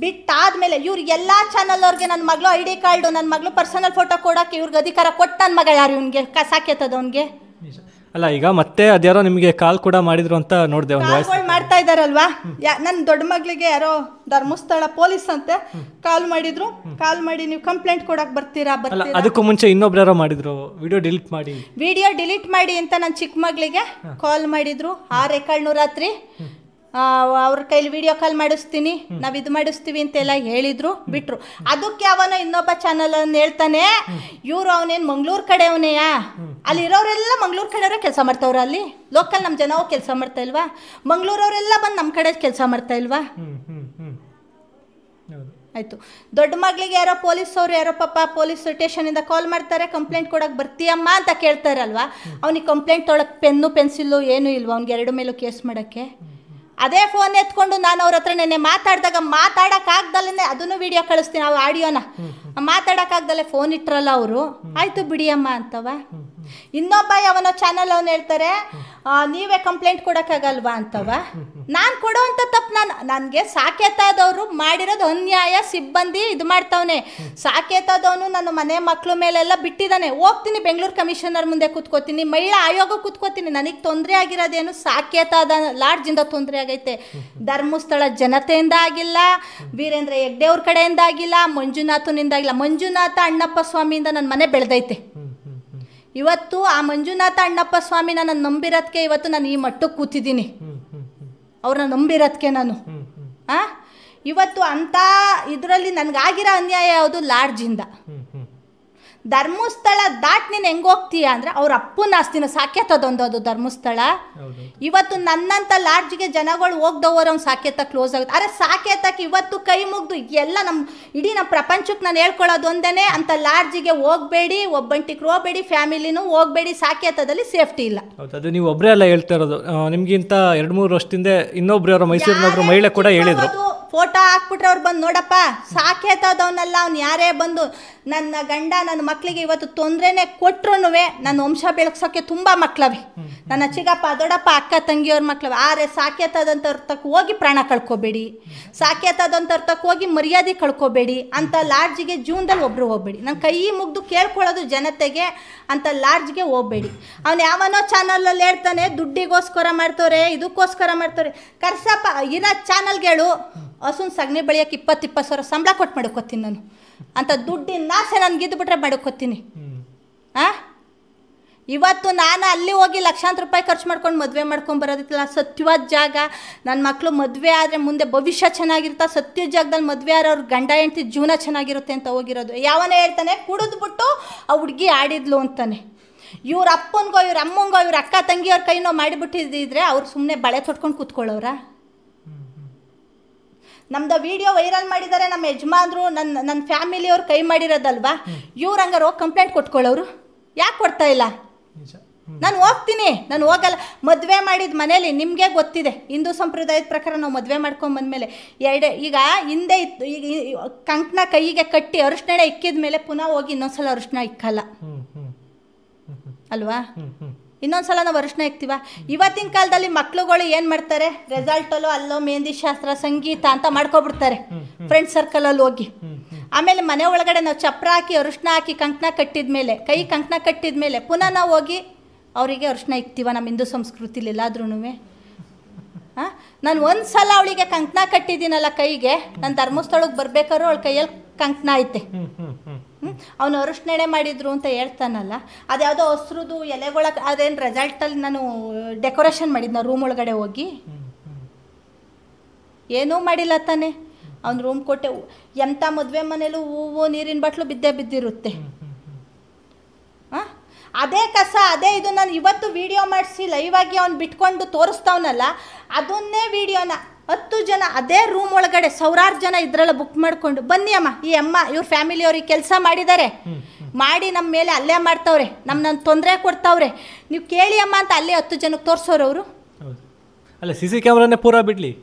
ಬಿಟ್ಟಾದ್ಮೇಲೆ ಇವ್ರಿಗೆ ಎಲ್ಲ ಚಾನಲ್ ಅವ್ರಿಗೆ ನನ್ನ ಮಗಳು ID ಕಾರ್ಡು, ನನ್ನ ಮಗಳು ಪರ್ಸನಲ್ ಫೋಟೋ ಕೊಡೋಕ್ಕೆ ಇವ್ರಿಗೆ ಅಧಿಕಾರ ಕೊಟ್ಟ ನನ್ನ ಮಗ ಯಾರು ಇವನಿಗೆ? ಸಾಕೇತದವನಿಗೆ ಅಲ್ಲ. ಈಗ ಮತ್ತೆ ಅದ್ಯಾರೋ ನಿಮಗೆ ಕಾಲ್ ಕೂಡ ಮಾಡಿದ್ರು ಅಂತ ನೋಡಿದೆ, ಒಂದು ವಾಯ್ಸ್ ಮಾಡ್ತಾ ಇದ್ದಾರಲ್ವಾ? ನನ್ನ ದೊಡ್ಡ ಮಗಳಿಗೆ ಯಾರೋ ಧರ್ಮಸ್ಥಳ ಪೊಲೀಸ್ ಅಂತೆ ಕಾಲ್ ಮಾಡಿ ನೀವು ಕಂಪ್ಲೇಂಟ್ ಕೊಡಕ್ಕೆ ಬರ್ತೀರಾ? ಅದಕ್ಕೂ ಮುಂಚೆ ಇನ್ನೊಬ್ರು ಯಾರೋ ಮಾಡಿದ್ರು ವಿಡಿಯೋ ಡಿಲೀಟ್ ಮಾಡಿ ಅಂತ ನನ್ನ ಚಿಕ್ಕ ಮಗಳಿಗೆ ಕಾಲ್ ಮಾಡಿದ್ರು. ಆ ರೆಕಾರ್ಡ್ನು ರಾತ್ರಿ ಅವ್ರ ಕೈಲಿ ವಿಡಿಯೋ ಕಾಲ್ ಮಾಡಿಸ್ತೀನಿ, ನಾವು ಇದು ಮಾಡಿಸ್ತೀವಿ ಅಂತೆಲ್ಲ ಹೇಳಿದ್ರು, ಬಿಟ್ರು. ಅದಕ್ಕೆ ಅವನ ಇನ್ನೊಬ್ಬ ಚಾನಲ್ ಅನ್ನು ಹೇಳ್ತಾನೆ, ಇವರು ಅವನೇನು ಮಂಗ್ಳೂರು ಕಡೆಯವನೆಯಾ? ಅಲ್ಲಿ ಇರೋರೆಲ್ಲ ಮಂಗ್ಳೂರು ಕಡೆಯವರೇ ಕೆಲಸ ಮಾಡ್ತಾವ್ರ, ಅಲ್ಲಿ ಲೋಕಲ್ ನಮ್ಮ ಜನವು ಕೆಲಸ ಮಾಡ್ತಾ ಇಲ್ವಾ? ಮಂಗ್ಳೂರವರೆಲ್ಲ ಬಂದು ನಮ್ಮ ಕಡೆ ಕೆಲಸ ಮಾಡ್ತಾ ಇಲ್ವಾ? ಆಯಿತು. ದೊಡ್ಡ ಮಗಳಿಗೆ ಯಾರೋ ಪೊಲೀಸವ್ರು ಯಾರೋ ಪಾಪ ಪೊಲೀಸ್ ಸ್ಟೇಷನಿಂದ ಕಾಲ್ ಮಾಡ್ತಾರೆ, ಕಂಪ್ಲೇಂಟ್ ಕೊಡೋಕೆ ಬರ್ತೀಯಮ್ಮ ಅಂತ ಕೇಳ್ತಾರಲ್ವಾ? ಅವ್ನಿಗೆ ಕಂಪ್ಲೇಂಟ್ ತೊಳಕ್ಕೆ ಪೆನ್ನು ಪೆನ್ಸಿಲ್ಲು ಏನೂ ಇಲ್ವಾ ಅವ್ನಿಗೆ? 2 ಮೇಲೂ ಕೇಸ್ ಮಾಡೋಕ್ಕೆ ಅದೇ ಫೋನ್ ಎತ್ಕೊಂಡು ನಾನು ಅವ್ರ ಹತ್ರ ನೆನ್ನೆ ಮಾತಾಡಿದಾಗ ಮಾತಾಡೋಕ್ಕಾಗ್ದಲ್ಲೇ ಅದನ್ನು ವಿಡಿಯೋ ಕಳಿಸ್ತೀನಿ, ಆ ಆಡಿಯೋನ ಮಾತಾಡೋಕ್ಕಾಗ್ದಲ್ಲೇ ಫೋನ್ ಇಟ್ರಲ್ಲ ಅವರು. ಆಯಿತು ಬಿಡಿಯಮ್ಮ ಅಂತವ. ಇನ್ನೊಬ್ಬ ಅವನೋ ಚಾನಲ್ ಅವನು ಹೇಳ್ತಾರೆ ನೀವೇ ಕಂಪ್ಲೇಂಟ್ ಕೊಡೋಕ್ಕಾಗಲ್ವಾ ಅಂತವ. ನಾನು ಕೊಡೋವಂಥ ತಪ್ಪು ನನಗೆ ಸಾಕೇತದವರು ಮಾಡಿರೋದು ಅನ್ಯಾಯ. ಸಿಬ್ಬಂದಿ ಇದು ಮಾಡ್ತಾವನೆ, ಸಾಕೇತದವನು ನನ್ನ ಮನೆ ಮಕ್ಕಳ ಮೇಲೆಲ್ಲ ಬಿಟ್ಟಿದ್ದಾನೆ. ಹೋಗ್ತೀನಿ ಬೆಂಗಳೂರು ಕಮಿಷನರ್ ಮುಂದೆ ಕೂತ್ಕೋತೀನಿ, ಮಹಿಳಾ ಆಯೋಗ ಕೂತ್ಕೋತೀನಿ. ನನಗೆ ತೊಂದರೆ ಆಗಿರೋದೇನು ಸಾಕೇತದ ಲಾಡ್ಜಿಂದ ತೊಂದರೆ ಆಗೈತೆ, ಧರ್ಮಸ್ಥಳ ಜನತೆಯಿಂದ ಆಗಿಲ್ಲ, ವೀರೇಂದ್ರ ಹೆಗ್ಡೆಯವ್ರ ಕಡೆಯಿಂದ ಆಗಿಲ್ಲ, ಮಂಜುನಾಥನಿಂದ ಆಗಿಲ್ಲ. ಮಂಜುನಾಥ ಅಣ್ಣಪ್ಪ ಸ್ವಾಮಿಯಿಂದ ನನ್ನ ಮನೆ ಬೆಳೆದೈತೆ. ಇವತ್ತು ಆ ಮಂಜುನಾಥ ಅಣ್ಣಪ್ಪ ಸ್ವಾಮಿನ ನಾನು ನಂಬಿರೋದಕ್ಕೆ ಇವತ್ತು ನಾನು ಈ ಮಟ್ಟಕ್ಕೆ ಕೂತಿದ್ದೀನಿ, ಅವ್ರನ್ನ ನಂಬಿರೋದಕ್ಕೆ ನಾನು. ಇವತ್ತು ಅಂಥ ಇದರಲ್ಲಿ ನನಗಾಗಿರೋ ಅನ್ಯಾಯ ಯಾವುದು ಲಾಡ್ಜಿಂದ. ಧರ್ಮಸ್ಥಳ ದಾಟ್ ನೀನು ಹೆಂಗೆ ಹೋಗ್ತೀಯ ಅಂದರೆ ಅವ್ರ ಅಪ್ಪನ ಆಸ್ತಿನ ಸಾಕ್ಯತದೊಂದು ಅದು ಧರ್ಮಸ್ಥಳ. ಇವತ್ತು ನನ್ನಂಥ ಲಾಡ್ಜ್ಗೆ ಜನಗಳು ಹೋಗ್ದವರು ಅವ್ನು ಸಾಕ್ಯತ ಕ್ಲೋಸ್ ಆಗುತ್ತೆ. ಅರೆ ಸಾಕ್ಯತಕ್ಕೆ ಇವತ್ತು ಕೈ ಮುಗ್ದು ಎಲ್ಲ ಇಡೀ ನಮ್ಮ ಪ್ರಪಂಚಕ್ಕೆ ನಾನು ಹೇಳ್ಕೊಳ್ಳೋದು ಒಂದೇ, ಅಂಥ ಲಾಡ್ಜಿಗೆ ಹೋಗಬೇಡಿ, ಒಬ್ಬಂಟಿಗೆ ಹೋಗಬೇಡಿ, ಫ್ಯಾಮಿಲಿನೂ ಹೋಗಬೇಡಿ, ಸಾಕ್ಯತದಲ್ಲಿ ಸೇಫ್ಟಿ ಇಲ್ಲ. ಹೌದು, ಅದು ನೀವು ಒಬ್ಬರೇ ಅಲ್ಲ ಹೇಳ್ತಾ ಇರೋದು. ನಿಮಗಿಂತ 2-3 ವರ್ಷದಿಂದ ಇನ್ನೊಬ್ರು ಅವರ ಮೈಸೂರಿನೊಬ್ರು ಮಹಿಳೆ ಕೂಡ ಹೇಳಿದ್ರು. ಫೋಟೋ ಹಾಕ್ಬಿಟ್ರೆ ಅವ್ರು ಬಂದು ನೋಡಪ್ಪ ಸಾಕೇತದವನಲ್ಲ ಅವ್ನು, ಯಾರೇ ಬಂದು ನನ್ನ ಗಂಡ ನನ್ನ ಮಕ್ಕಳಿಗೆ ಇವತ್ತು ತೊಂದರೆನೇ ಕೊಟ್ರು ನನ್ನ ವಂಶ ಬೆಳಗ್ಸೋಕ್ಕೆ ತುಂಬ ಮಕ್ಳವೆ, ನನ್ನ ಚಿಕ್ಕಪ್ಪ ದೊಡ್ಡಪ್ಪ ಅಕ್ಕ ತಂಗಿಯವ್ರ ಮಕ್ಳವೆ. ಆರೆ ಸಾಕೇತದಂಥವ್ರ ತಕ್ಕ ಹೋಗಿ ಪ್ರಾಣ ಕಳ್ಕೊಬೇಡಿ, ಸಾಕೇತದಂಥವ್ರ ತಕ್ಕ ಹೋಗಿ ಮರ್ಯಾದೆ ಕಳ್ಕೊಬೇಡಿ, ಅಂಥ ಲಾಡ್ಜಿಗೆ ಜೀವನದಲ್ಲಿ ಒಬ್ಬರು ಹೋಗ್ಬೇಡಿ. ನನ್ನ ಕೈ ಮುಗ್ದು ಕೇಳ್ಕೊಳ್ಳೋದು ಜನತೆಗೆ, ಅಂಥ ಲಾಡ್ಜ್ಗೆ ಹೋಗ್ಬೇಡಿ. ಅವ್ನು ಯಾವನೋ ಚಾನಲಲ್ಲಿ ಹೇಳ್ತಾನೆ ದುಡ್ಡಿಗೋಸ್ಕರ ಮಾಡ್ತವ್ರೆ, ಇದಕ್ಕೋಸ್ಕರ ಮಾಡ್ತವ್ರೆ. ಕರ್ಸಪ್ಪ ಇರೋ ಚಾನಲ್ಗಳು ಹಸುನ್ ಸಗಣಿ ಬೆಳೆಯೋಕೆ 20-20 ಸಾವಿರ ಸಂಬಳ ಕೊಟ್ಟು ಮಾಡ್ಕೊತೀನಿ ನಾನು. ಅಂಥ ದುಡ್ಡಿನ ಆಸೆ ನನಗೆ ಇದ್ದುಬಿಟ್ರೆ ಮಾಡ್ಕೊತೀನಿ. ಇವತ್ತು ನಾನು ಅಲ್ಲಿ ಹೋಗಿ ಲಕ್ಷಾಂತರ ರೂಪಾಯಿ ಖರ್ಚು ಮಾಡ್ಕೊಂಡು ಮದುವೆ ಮಾಡ್ಕೊಂಡು ಬರೋದಿಲ್ಲ. ಸತ್ಯವಾದ ಜಾಗ, ನನ್ನ ಮಕ್ಕಳು ಮದುವೆ ಆದರೆ ಮುಂದೆ ಭವಿಷ್ಯ ಚೆನ್ನಾಗಿರುತ್ತೆ, ಸತ್ಯ ಜಾಗದಲ್ಲಿ ಮದುವೆ ಆರೋರು ಗಂಡ ಹೆಂಡ್ತಿ ಜೀವನ ಚೆನ್ನಾಗಿರುತ್ತೆ ಅಂತ ಹೋಗಿರೋದು. ಯಾವನೇ ಹೇಳ್ತಾನೆ ಕುಡಿದ್ಬಿಟ್ಟು ಆ ಹುಡುಗಿ ಆಡಿದ್ಲು ಅಂತಾನೆ. ಇವ್ರ ಅಪ್ಪನಿಗೋ ಇವ್ರ ಅಮ್ಮಂಗೋ ಇವ್ರ ಅಕ್ಕ ತಂಗಿಯವ್ರ ಕೈನೋ ಮಾಡಿಬಿಟ್ಟಿದ್ರೆ ಅವ್ರು ಸುಮ್ಮನೆ ಬಳೆ ತೊಟ್ಕೊಂಡು ಕೂತ್ಕೊಳ್ಳೋರ. ನಮ್ದು ವಿಡಿಯೋ ವೈರಲ್ ಮಾಡಿದ್ದಾರೆ ನಮ್ಮ ಯಜಮಾನ್ರು, ನನ್ನ ಫ್ಯಾಮಿಲಿಯವ್ರು ಕೈ ಮಾಡಿರೋದಲ್ವಾ, ಇವ್ರು ಹಂಗಾರೆ ಹೋಗಿ ಕಂಪ್ಲೇಂಟ್ ಕೊಟ್ಕೊಳ್ಳೋರು. ಯಾಕೆ ಕೊಡ್ತಾ ಇಲ್ಲ? ನಾನು ಹೋಗ್ತೀನಿ, ನಾನು ಹೋಗಲ್ಲ. ಮದುವೆ ಮಾಡಿದ ಮನೇಲಿ ನಿಮಗೆ ಗೊತ್ತಿದೆ, ಹಿಂದೂ ಸಂಪ್ರದಾಯದ ಪ್ರಕಾರ ನಾವು ಮದುವೆ ಮಾಡ್ಕೊಂಡು ಬಂದಮೇಲೆ ಈಗ ಹಿಂದೆ ಇತ್ತು, ಈಗ ಕಂಕಣ ಕೈಗೆ ಕಟ್ಟಿ ಅರಿಶಿಣ ಇಕ್ಕಿದ ಮೇಲೆ ಪುನಃ ಹೋಗಿ ಇನ್ನೊಂದ್ಸಲ ಅರಿಶಿಣ ಇಕ್ಕಲ್ಲ ಅಲ್ವಾ? ಇನ್ನೊಂದ್ಸಲ ನಾವು ಅರಿಶಿಣ ಇಕ್ತೀವ. ಇವತ್ತಿನ ಕಾಲದಲ್ಲಿ ಮಕ್ಳುಗಳು ಏನು ಮಾಡ್ತಾರೆ, ರೆಸಾಲ್ಟಲ್ಲೋ ಅಲ್ಲೋ ಮೆಹಂದಿ ಶಾಸ್ತ್ರ ಸಂಗೀತ ಅಂತ ಮಾಡ್ಕೊಬಿಡ್ತಾರೆ ಫ್ರೆಂಡ್ ಸರ್ಕಲಲ್ಲಿ ಹೋಗಿ. ಆಮೇಲೆ ಮನೆ ಒಳಗಡೆ ನಾವು ಚಪ್ರ ಹಾಕಿ ಅರಿಶಿಣ ಹಾಕಿ ಕಂಕಣ ಕಟ್ಟಿದ ಮೇಲೆ, ಕೈ ಕಂಕಣ ಕಟ್ಟಿದ ಮೇಲೆ ಪುನಃ ನಾವು ಹೋಗಿ ಅವರಿಗೆ ಅರಿಶಿಣ ಇಕ್ತೀವ ನಮ್ಮ ಹಿಂದೂ ಸಂಸ್ಕೃತಿಲಿ ಎಲ್ಲಾದ್ರೂ. ನಾನು ಒಂದು ಸಲ ಅವಳಿಗೆ ಕಂಕಣ ಕಟ್ಟಿದ್ದೀನಲ್ಲ ಕೈಗೆ, ನಾನು ಧರ್ಮಸ್ಥಳಕ್ಕೆ ಬರ್ಬೇಕಾದ್ರೂ ಅವಳ ಕೈಯಲ್ಲಿ ಕಂಕಣ ಐತೆ. ಅವನು ಅರಿಶಿಣೆ ಮಾಡಿದ್ರು ಅಂತ ಹೇಳ್ತಾನಲ್ಲ, ಅದು ಯಾವುದೋ ಹಸ್ರದು ಎಲೆಗಳ, ಅದೇನು ರೆಸಾಲ್ಟಲ್ಲಿ ನಾನು ಡೆಕೋರೇಷನ್ ಮಾಡಿದ್ನ ರೂಮ್ ಒಳಗಡೆ ಹೋಗಿ. ಏನೂ ಮಾಡಿಲ್ಲ ತಾನೆ, ಅವ್ನು ರೂಮ್ ಕೊಟ್ಟೆ. ಎಂಥ ಮದುವೆ ಮನೇಲೂ ಹೂವು ನೀರಿನ ಬಾಟ್ಲು ಬಿದ್ದಿರುತ್ತೆ. ಅದೇ ಕಸ ಅದೇ ಇದು. ನಾನು ಇವತ್ತು ವಿಡಿಯೋ ಮಾಡಿಸಿ ಲೈವ್ ಆಗಿ ಅವ್ನು ಬಿಟ್ಕೊಂಡು ತೋರಿಸ್ತಾವನಲ್ಲ, ಅದನ್ನೇ ವಿಡಿಯೋನ 10 ಜನ ಅದೇ ರೂಮ್ ಒಳಗಡೆ ಸಾವಿರಾರು ಜನ ಇದ್ರೆಲ್ಲ ಬುಕ್ ಮಾಡ್ಕೊಂಡು ಬನ್ನಿ ಅಮ್ಮ, ಈ ಅಮ್ಮ ಇವ್ರ ಫ್ಯಾಮಿಲಿಯವ್ರಿಗೆ ಕೆಲಸ ಮಾಡಿದ್ದಾರೆ, ಮಾಡಿ ನಮ್ಮ ಮೇಲೆ ಅಲ್ಲೇ ಮಾಡ್ತಾವ್ರೆ, ನನ್ನ ತೊಂದರೆ ಕೊಡ್ತಾವ್ರೆ, ನೀವು ಕೇಳಿ ಅಮ್ಮ ಅಂತ ಅಲ್ಲೇ 10 ಜನಕ್ಕೆ ತೋರಿಸೋರು ಅವರು. ಅಲ್ಲ CC ಕ್ಯಾಮ್ರಾನೇ ಪೂರಾ ಬಿಡ್ಲಿ,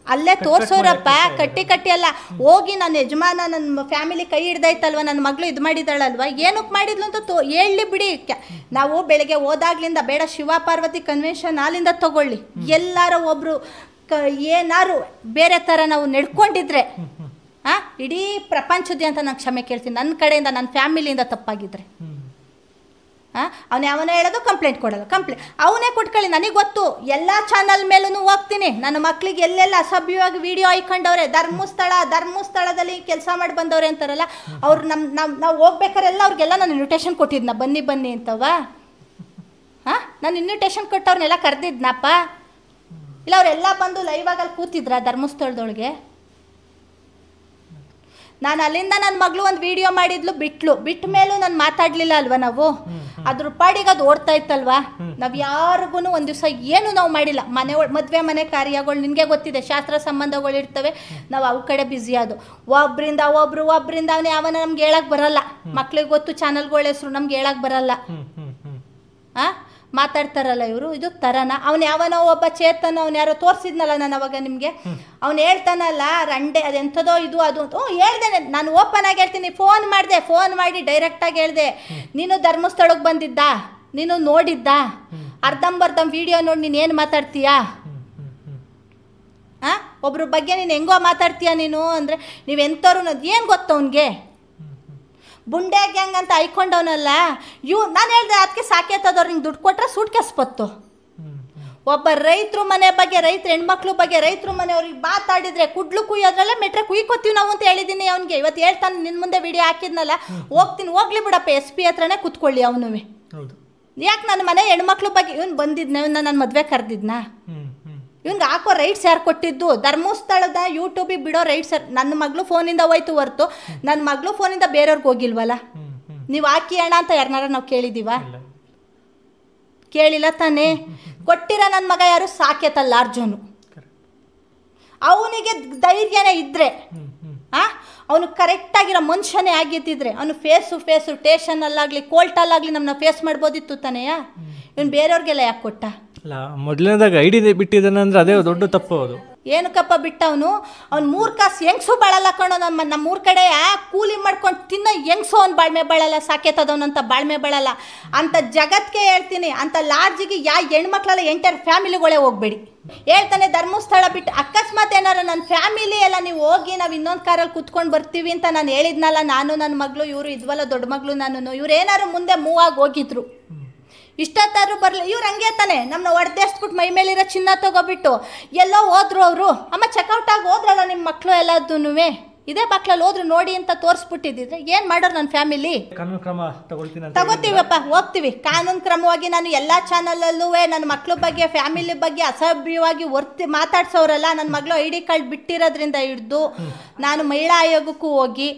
ಅಲ್ಲೇ ತೋರಿಸೋರಪ್ಪ. ಕಟ್ಟಿ ಅಲ್ಲ, ಹೋಗಿ ನನ್ನ ಯಜಮಾನ ನನ್ನ ಫ್ಯಾಮಿಲಿ ಕೈ ಹಿಡ್ದೈತಲ್ವ, ನನ್ನ ಮಗಳು ಇದು ಮಾಡಿದಾಳಲ್ವ, ಏನಕ್ಕೆ ಮಾಡಿದ್ಲು ಅಂತ ಹೇಳಿ ಬಿಡಿ. ನಾವು ಬೆಳಗ್ಗೆ ಹೋದಾಗ್ಲಿಂದ ಬೇಡ ಶಿವ ಪಾರ್ವತಿ ಕನ್ವೆನ್ಷನ್ ಹಾಲಿಂದ ತಗೊಳ್ಳಿ, ಎಲ್ಲಾರು ಒಬ್ರು ಏನಾರು ಬೇರೆ ಥರ ನಾವು ನಡ್ಕೊಂಡಿದ್ರೆ ಇಡೀ ಪ್ರಪಂಚದ ಅಂತ ನಾನು ಕ್ಷಮೆ ಕೇಳ್ತೀನಿ, ನನ್ನ ಕಡೆಯಿಂದ ನನ್ನ ಫ್ಯಾಮಿಲಿಯಿಂದ ತಪ್ಪಾಗಿದ್ರೆ. ಅವನು ಯಾವನ ಹೇಳೋದು ಕಂಪ್ಲೇಂಟ್ ಕೊಡೋದು, ಅವನೇ ಕೊಟ್ಕೊಳ್ಳಿ. ನನಗೆ ಗೊತ್ತು, ಎಲ್ಲ ಚಾನಲ್ ಮೇಲೂ ಹೋಗ್ತೀನಿ, ನನ್ನ ಮಕ್ಳಿಗೆ ಎಲ್ಲೆಲ್ಲ ಅಸಭ್ಯವಾಗಿ ವಿಡಿಯೋ ಹಾಕೊಂಡವ್ರೆ, ಧರ್ಮಸ್ಥಳದಲ್ಲಿ ಕೆಲಸ ಮಾಡಿ ಬಂದವ್ರೆ ಅಂತಾರಲ್ಲ, ಅವ್ರು ನಾವು ಹೋಗ್ಬೇಕಾರೆಲ್ಲ ಅವ್ರಿಗೆಲ್ಲ ನಾನು ಇನ್ವಿಟೇಷನ್ ಕೊಟ್ಟಿದ್ನ, ಬನ್ನಿ ಅಂತವ. ನಾನು ಇನ್ವಿಟೇಷನ್ ಕೊಟ್ಟವ್ರನ್ನೆಲ್ಲ ಕರೆದಿದ್ನಪ್ಪ, ಇಲ್ಲ ಅವರೆಲ್ಲ ಬಂದು ಲೈವ್ ಆಗಲ್ಲಿ ಕೂತಿದ್ರ ಧರ್ಮಸ್ಥಳದೊಳಗೆ. ನಾನು ಅಲ್ಲಿಂದ ನನ್ನ ಮಗಳು ಒಂದು ವಿಡಿಯೋ ಮಾಡಿದ್ಲು, ಬಿಟ್ಟ ಮೇಲೂ ನಾನು ಮಾತಾಡಲಿಲ್ಲ ಅಲ್ವಾ ನಾವು, ಅದ್ರ ಪಾಡಿಗೆ ಅದು ಓಡ್ತಾ ಇತ್ತಲ್ವಾ. ನಾವು ಯಾರಿಗೂ ಒಂದು ದಿವಸ ಏನು ನಾವು ಮಾಡಿಲ್ಲ. ಮದುವೆ ಮನೆ ಕಾರ್ಯಗಳು ನಿನಗೆ ಗೊತ್ತಿದೆ, ಶಾಸ್ತ್ರ ಸಂಬಂಧಗಳು ಇರ್ತವೆ, ನಾವು ಅವು ಕಡೆ ಬ್ಯುಸಿ ಅದು. ಒಬ್ಬರಿಂದ ಅವನೇ ಯಾವನ ನಮ್ಗೆ ಹೇಳಕ್ಕೆ ಬರಲ್ಲ, ಮಕ್ಳಿಗೆ ಗೊತ್ತು ಚಾನಲ್ಗಳ ಹೆಸರು ನಮ್ಗೆ ಹೇಳಕ್ಕೆ ಬರಲ್ಲ. ಮಾತಾಡ್ತಾರಲ್ಲ ಇವರು, ಇದು ಥರನ. ಅವನು ಯಾವನೋ ಒಬ್ಬ ಚೇತನ, ಅವ್ನು ಯಾರೋ ತೋರಿಸಿದ್ನಲ್ಲ ನಾನು ಅವಾಗ ನಿಮಗೆ, ಅವ್ನು ಹೇಳ್ತಾನಲ್ಲ ರಂಡೆ ಅದೆಂಥದೋ ಇದು ಅದು ಅಂತ. ಹೇಳ್ದೆ, ನಾನು ಓಪನ್ ಆಗಿ ಹೇಳ್ತೀನಿ. ಫೋನ್ ಮಾಡಿ ಡೈರೆಕ್ಟಾಗಿ ಹೇಳಿದೆ, ನೀನು ಧರ್ಮಸ್ಥಳಕ್ಕೆ ಬಂದಿದ್ದ, ನೀನು ನೋಡಿದ್ದ, ಅರ್ಧಂಬರ್ಧಂ ವಿಡಿಯೋ ನೋಡಿ ನೀನು ಏನು ಮಾತಾಡ್ತೀಯಾ? ಒಬ್ರ ಬಗ್ಗೆ ನೀನು ಹೆಂಗೋ ಮಾತಾಡ್ತೀಯ ನೀನು ಅಂದರೆ, ನೀವೆಂಥವ್ರು ಏನು ಗೊತ್ತು ಅವನಿಗೆ? ಬುಂಡೆ ಗ್ಯಾಂಗ್ ಅಂತ ಐಕೊಂಡವನಲ್ಲ ನಾನು ಹೇಳಿದೆ, ಅದಕ್ಕೆ ಸಾಕೇತದವ್ರು ನಿಂಗೆ ದುಡ್ಡು ಕೊಟ್ರೆ ಸೂಟ್ ಕೇಸ್ ಬತ್ತು. ಒಬ್ಬ ರೈತರು ಮನೆ ಬಗ್ಗೆ, ರೈತರ ಹೆಣ್ಮಕ್ಳು ಬಗ್ಗೆ, ರೈತರು ಮನೆಯವ್ರಿಗೆ ಮಾತಾಡಿದ್ರೆ ಕುಡ್ಲು ಕುಯ್ಯೋದ್ರಲ್ಲ ಮೆಟ್ರೆ ಕುಯ್ಕೋತೀವಿ ನಾವು ಅಂತ ಹೇಳಿದ್ದೀನಿ ಅವನಿಗೆ. ಇವತ್ತು ಹೇಳ್ತಾನೆ, ನಿನ್ನ ಮುಂದೆ ವಿಡಿಯೋ ಹಾಕಿದ್ನಲ್ಲ, ಹೋಗ್ಲಿ ಬಿಡಪ್ಪ, SP ಹತ್ರನೇ ಕೂತ್ಕೊಳ್ಳಿ ಅವನು. ಯಾಕೆ ನನ್ನ ಮನೆ ಹೆಣ್ಮಕ್ಳು ಬಗ್ಗೆ ಇವನು ಬಂದಿದ್ನ, ಇವನ್ನ ನನ್ನ ಮದುವೆ ಕರೆದಿದ್ನಾ? ಇವ್ನಿಗೆ ಹಾಕೋ ರೈಟ್ಸ್ ಯಾರು ಕೊಟ್ಟಿದ್ದು? ಧರ್ಮಸ್ಥಳದ ಯೂಟ್ಯೂಬಿಗೆ ಬಿಡೋ ರೈಟ್ಸ್ ನನ್ನ ಮಗಳು ಫೋನಿಂದ ಹೋಯ್ತು ಹೊರ್ತು ನನ್ನ ಮಗಳು ಫೋನಿಂದ ಬೇರೆಯವ್ರಿಗೆ ಹೋಗಿಲ್ವಲ್ಲ. ನೀವು ಹಾಕಿ ಅಣ್ಣ ಅಂತ ಯಾರನ್ನಾರ ನಾವು ಕೇಳಿದ್ದೀವ? ಕೇಳಿಲ್ಲ ತಾನೇ. ಕೊಟ್ಟಿರೋ ನನ್ನ ಮಗ ಯಾರು? ಸಾಕೇತಲ್ಲ ಅರ್ಜುನು. ಅವನಿಗೆ ಧೈರ್ಯನೇ ಇದ್ದರೆ ಅವನು ಕರೆಕ್ಟಾಗಿರೋ ಮನುಷ್ಯನೇ ಆಗಿದ್ದಿದ್ರೆ ಅವನು ಫೇಸು ಸ್ಟೇಷನಲ್ಲಾಗಲಿ ಕೋರ್ಟಲ್ಲಾಗಲಿ ನಮ್ಮನ್ನ ಫೇಸ್ ಮಾಡ್ಬೋದಿತ್ತು ತಾನೆಯಾ? ಇವನು ಬೇರೆಯವ್ರಿಗೆಲ್ಲ ಯಾಕೆ ಕೊಟ್ಟ? ಅಲ್ಲ, ಮೊದಲನೇದಾಗ ಐಡಿ ಬಿಟ್ಟಿದ್ದಾನೆ ಅಂದರೆ ಅದೇ ದೊಡ್ಡ ತಪ್ಪು. ಅದು ಏನಕ್ಕಪ್ಪ ಬಿಟ್ಟವನು? ಅವ್ನು 3 ಕಾಸು ಹೆಂಗ್ಸು ಬಾಳಲ್ಲ ಕಣೋ. ನಮ್ಮೂರ ಕಡೆ ಕೂಲಿ ಮಾಡ್ಕೊಂಡು ತಿನ್ನೋ ಹೆಂಗ್ಸು ಅವ್ನು ಬಾಳ್ಮೆ ಬಾಳಲ್ಲ, ಸಾಕೇತದವನಂತ ಬಾಳ್ಮೆ ಬಾಳಲ್ಲ ಅಂತ ಜಗತ್ತಿಗೆ ಹೇಳ್ತೀನಿ. ಅಂತ ಲಾಡ್ಜಿಗೆ ಹೆಣ್ಮಕ್ಳೆಲ್ಲ ಎಂಟರ್ ಫ್ಯಾಮಿಲಿಗಳೇ ಹೋಗ್ಬೇಡಿ ಹೇಳ್ತಾನೆ. ಧರ್ಮಸ್ಥಳ ಬಿಟ್ಟು ಅಕಸ್ಮಾತ್ ಏನಾರ ನನ್ನ ಫ್ಯಾಮಿಲಿ ಎಲ್ಲ ನೀವು ಹೋಗಿ ನಾವು ಇನ್ನೊಂದು ಕಾರಲ್ಲಿ ಕುತ್ಕೊಂಡು ಬರ್ತೀವಿ ಅಂತ ನಾನು ಹೇಳಿದ್ನಲ್ಲ, ನಾನು ನನ್ನ ಮಗಳು ಇವರು ಇದ್ವಲ್ಲ ದೊಡ್ಡ ಮಗಳು ನಾನು, ಇವ್ರು ಏನಾರು ಮುಂದೆ ಮೂವ್ ಆಗಿ ಹೋಗಿದ್ರು ಇಷ್ಟೊತ್ತಾದ್ರು ಬರಲಿ. ಇವ್ರು ಹಂಗೆ ತಾನೆ ನಮ್ಮನ್ನ ಹೊಡೆದೇಸ್ಬಿಟ್ಟು ಮೈ ಮೇಲಿರೋ ಚಿನ್ನ ತಗೋಬಿಟ್ಟು ಎಲ್ಲೋ ಹೋದ್ರು ಅವರು. ಅಮ್ಮ ಚೆಕ್ಔಟ್ ಆಗಿ ಹೋದ್ರಲ್ಲ ನಿಮ್ಮ ಮಕ್ಕಳು ಎಲ್ಲದೂ ಇದೇ ಮಕ್ಳಲ್ಲಿ ಹೋದ್ರು ನೋಡಿ ಅಂತ ತೋರಿಸ್ಬಿಟ್ಟಿದ್ರೆ ಏನು ಮಾಡೋರು ನನ್ನ ಫ್ಯಾಮಿಲಿ? ಕಾನೂನು ಕ್ರಮ ತಗೋತೀವಪ್ಪ, ಹೋಗ್ತೀವಿ ಕಾನೂನು ಕ್ರಮವಾಗಿ. ನಾನು ಎಲ್ಲ ಚಾನಲಲ್ಲೂ ನನ್ನ ಮಕ್ಳ ಬಗ್ಗೆ ಫ್ಯಾಮಿಲಿ ಬಗ್ಗೆ ಅಸಭ್ಯವಾಗಿ ಮಾತಾಡ್ಸೋರಲ್ಲ. ನನ್ನ ಮಗಳು ID ಕಾರ್ಡ್ ಬಿಟ್ಟಿರೋದ್ರಿಂದ ಹಿಡ್ದು ನಾನು ಮಹಿಳಾ ಆಯೋಗಕ್ಕೂ ಹೋಗಿ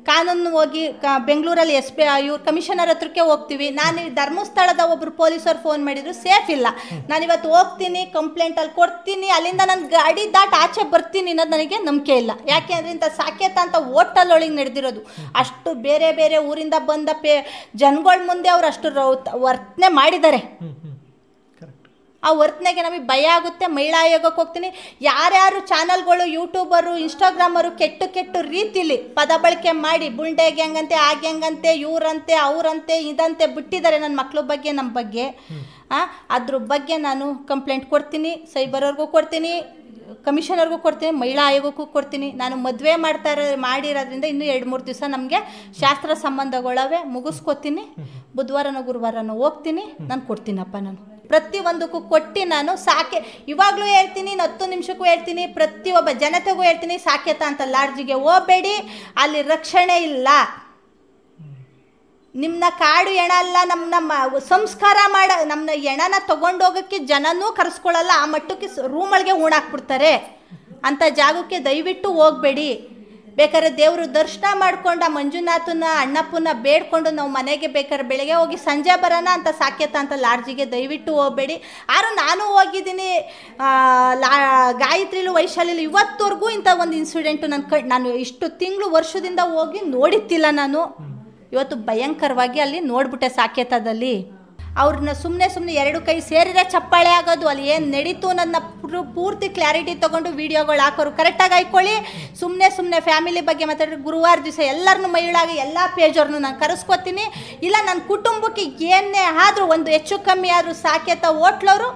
ಕಾನೂನು ಹೋಗಿ ಬೆಂಗಳೂರಲ್ಲಿ ಇವ್ರು ಕಮಿಷನರ್ ಹತ್ರಕ್ಕೆ ಹೋಗ್ತೀವಿ. ನಾನು ಧರ್ಮಸ್ಥಳದ ಒಬ್ಬರು ಪೊಲೀಸರು ಫೋನ್ ಮಾಡಿದ್ರು, ಸೇಫ್ ಇಲ್ಲ, ನಾನಿವತ್ತು ಹೋಗ್ತೀನಿ ಕಂಪ್ಲೇಂಟಲ್ಲಿ ಕೊಡ್ತೀನಿ, ಅಲ್ಲಿಂದ ನಾನು ಗಾಡಿ ಆಚೆ ಬರ್ತೀನಿ ಅನ್ನೋದು ನನಗೆ ನಂಬಿಕೆ ಇಲ್ಲ. ಯಾಕೆ ಅಂದರೆ ಇಂಥ ಸಾಕೇತ ಅಂತ ಹೋಟೆಲ್ ಒಳಗೆ ನಡೆದಿರೋದು. ಅಷ್ಟು ಬೇರೆ ಬೇರೆ ಊರಿಂದ ಬಂದ ಜನಗಳ ಮುಂದೆ ಅವ್ರು ಅಷ್ಟು ವರ್ತನೆ ಮಾಡಿದ್ದಾರೆ. ಆ ವರ್ತನೆಗೆ ನಮಗೆ ಭಯ ಆಗುತ್ತೆ. ಮಹಿಳಾ ಆಯೋಗಕ್ಕೆ ಹೋಗ್ತೀನಿ. ಯಾರ್ಯಾರು ಚಾನಲ್ಗಳು ಯೂಟ್ಯೂಬರು ಇನ್ಸ್ಟಾಗ್ರಾಮರು ಕೆಟ್ಟ ರೀತಿಲಿ ಪದ ಬಳಕೆ ಮಾಡಿ ಬುಲ್ಡೆ ಗ್ಯಾಂಗಂತೆ ಆ ಗ್ಯಾಂಗಂತೆ ಇವರಂತೆ ಅವರಂತೆ ಇದಂತೆ ಬಿಟ್ಟಿದ್ದಾರೆ ನನ್ನ ಮಕ್ಳ ಬಗ್ಗೆ ನಮ್ಮ ಬಗ್ಗೆ. ಅದ್ರ ಬಗ್ಗೆ ನಾನು ಕಂಪ್ಲೇಂಟ್ ಕೊಡ್ತೀನಿ, ಸೈಬರ್ವ್ರಿಗೂ ಕೊಡ್ತೀನಿ, ಕಮಿಷನರ್ಗೂ ಕೊಡ್ತೀನಿ, ಮಹಿಳಾ ಆಯೋಗಕ್ಕೂ ಕೊಡ್ತೀನಿ. ನಾನು ಮದುವೆ ಮಾಡಿರೋದ್ರಿಂದ ಇನ್ನೂ 2-3 ದಿವಸ ನಮಗೆ ಶಾಸ್ತ್ರ ಸಂಬಂಧಗಳವೆ, ಮುಗಿಸ್ಕೊತೀನಿ. ಬುಧವಾರನೋ ಗುರುವಾರನೋ ಹೋಗ್ತೀನಿ, ನಾನು ಕೊಡ್ತೀನಪ್ಪ. ನಾನು ಪ್ರತಿಯೊಂದಕ್ಕೂ ಕೊಟ್ಟು ನಾನು ಇವಾಗಲೂ ಹೇಳ್ತೀನಿ, 10 ನಿಮಿಷಕ್ಕೂ ಹೇಳ್ತೀನಿ, ಪ್ರತಿಯೊಬ್ಬ ಜನತೆಗೂ ಹೇಳ್ತೀನಿ, ಸಾಕೇತ ಅಂತ ಲಾಡ್ಜಿಗೆ ಹೋಗಬೇಡಿ, ಅಲ್ಲಿ ರಕ್ಷಣೆ ಇಲ್ಲ. ನಿಮ್ಮನ್ನ ಕಾಡು ಹೆಣ ಅಲ್ಲ, ನಮ್ಮ ಸಂಸ್ಕಾರ ನಮ್ಮನ್ನ ಹೆಣನ ತೊಗೊಂಡೋಗೋಕ್ಕೆ ಜನನೂ ಕರೆಸ್ಕೊಳ್ಳಲ್ಲ. ಆ ಮಟ್ಟಕ್ಕೆ ರೂಮೊಳಗೆ ಹೂಣಾಕ್ಬಿಡ್ತಾರೆ. ಅಂಥ ಜಾಗಕ್ಕೆ ದಯವಿಟ್ಟು ಹೋಗಬೇಡಿ. ಬೇಕಾದ್ರೆ ದೇವರು ದರ್ಶನ ಮಾಡ್ಕೊಂಡು ಆ ಮಂಜುನಾಥನ ಅಣ್ಣಪ್ಪನ ಬೇಡ್ಕೊಂಡು ನಾವು ಮನೆಗೆ ಬೇಕಾದ್ರೆ ಬೆಳಗ್ಗೆ ಹೋಗಿ ಸಂಜೆ ಬರೋಣ ಅಂತ ಸಾಕೇತ ಅಂತ ಲಾಡ್ಜಿಗೆ ದಯವಿಟ್ಟು ಹೋಗಬೇಡಿ. ನಾನು ಹೋಗಿದ್ದೀನಿ ಗಾಯತ್ರಿಲು ವೈಶಾಲಿಲು, ಇವತ್ತವರೆಗೂ ಇಂಥ ಒಂದು ಇನ್ಸಿಡೆಂಟು ನಾನು ಇಷ್ಟು ತಿಂಗಳು ವರ್ಷದಿಂದ ಹೋಗಿ ನೋಡಿತ್ತಿಲ್ಲ. ನಾನು ಇವತ್ತು ಭಯಂಕರವಾಗಿ ಅಲ್ಲಿ ನೋಡ್ಬಿಟ್ಟೆ ಸಾಕೇತದಲ್ಲಿ. ಅವ್ರನ್ನ ಸುಮ್ಮನೆ 2 ಕೈ ಸೇರಿದ್ರೆ ಚಪ್ಪಾಳೆ ಆಗೋದು. ಅಲ್ಲಿ ಏನು ನಡೀತು ನನ್ನ ಪೂರ್ತಿ ಕ್ಲಾರಿಟಿ ತೊಗೊಂಡು ವೀಡಿಯೋಗಳು ಹಾಕೋರು ಕರೆಕ್ಟಾಗಿ ಹಾಕೊಳ್ಳಿ. ಸುಮ್ಮನೆ ಫ್ಯಾಮಿಲಿ ಬಗ್ಗೆ ಮಾತಾಡಿದ್ರೆ ಗುರುವಾರ ದಿವಸ ಎಲ್ಲರನ್ನೂ ಮಹಿಳಾಗಿ ಎಲ್ಲ ಪೇಜವ್ರನ್ನೂ ನಾನು ಕರೆಸ್ಕೊತೀನಿ. ಇಲ್ಲ ನನ್ನ ಕುಟುಂಬಕ್ಕೆ ಏನೇ ಆದರೂ ಒಂದು ಹೆಚ್ಚು ಕಮ್ಮಿ ಆದರೂ ಸಾಕೇತ ಹೋಟ್ಲವರು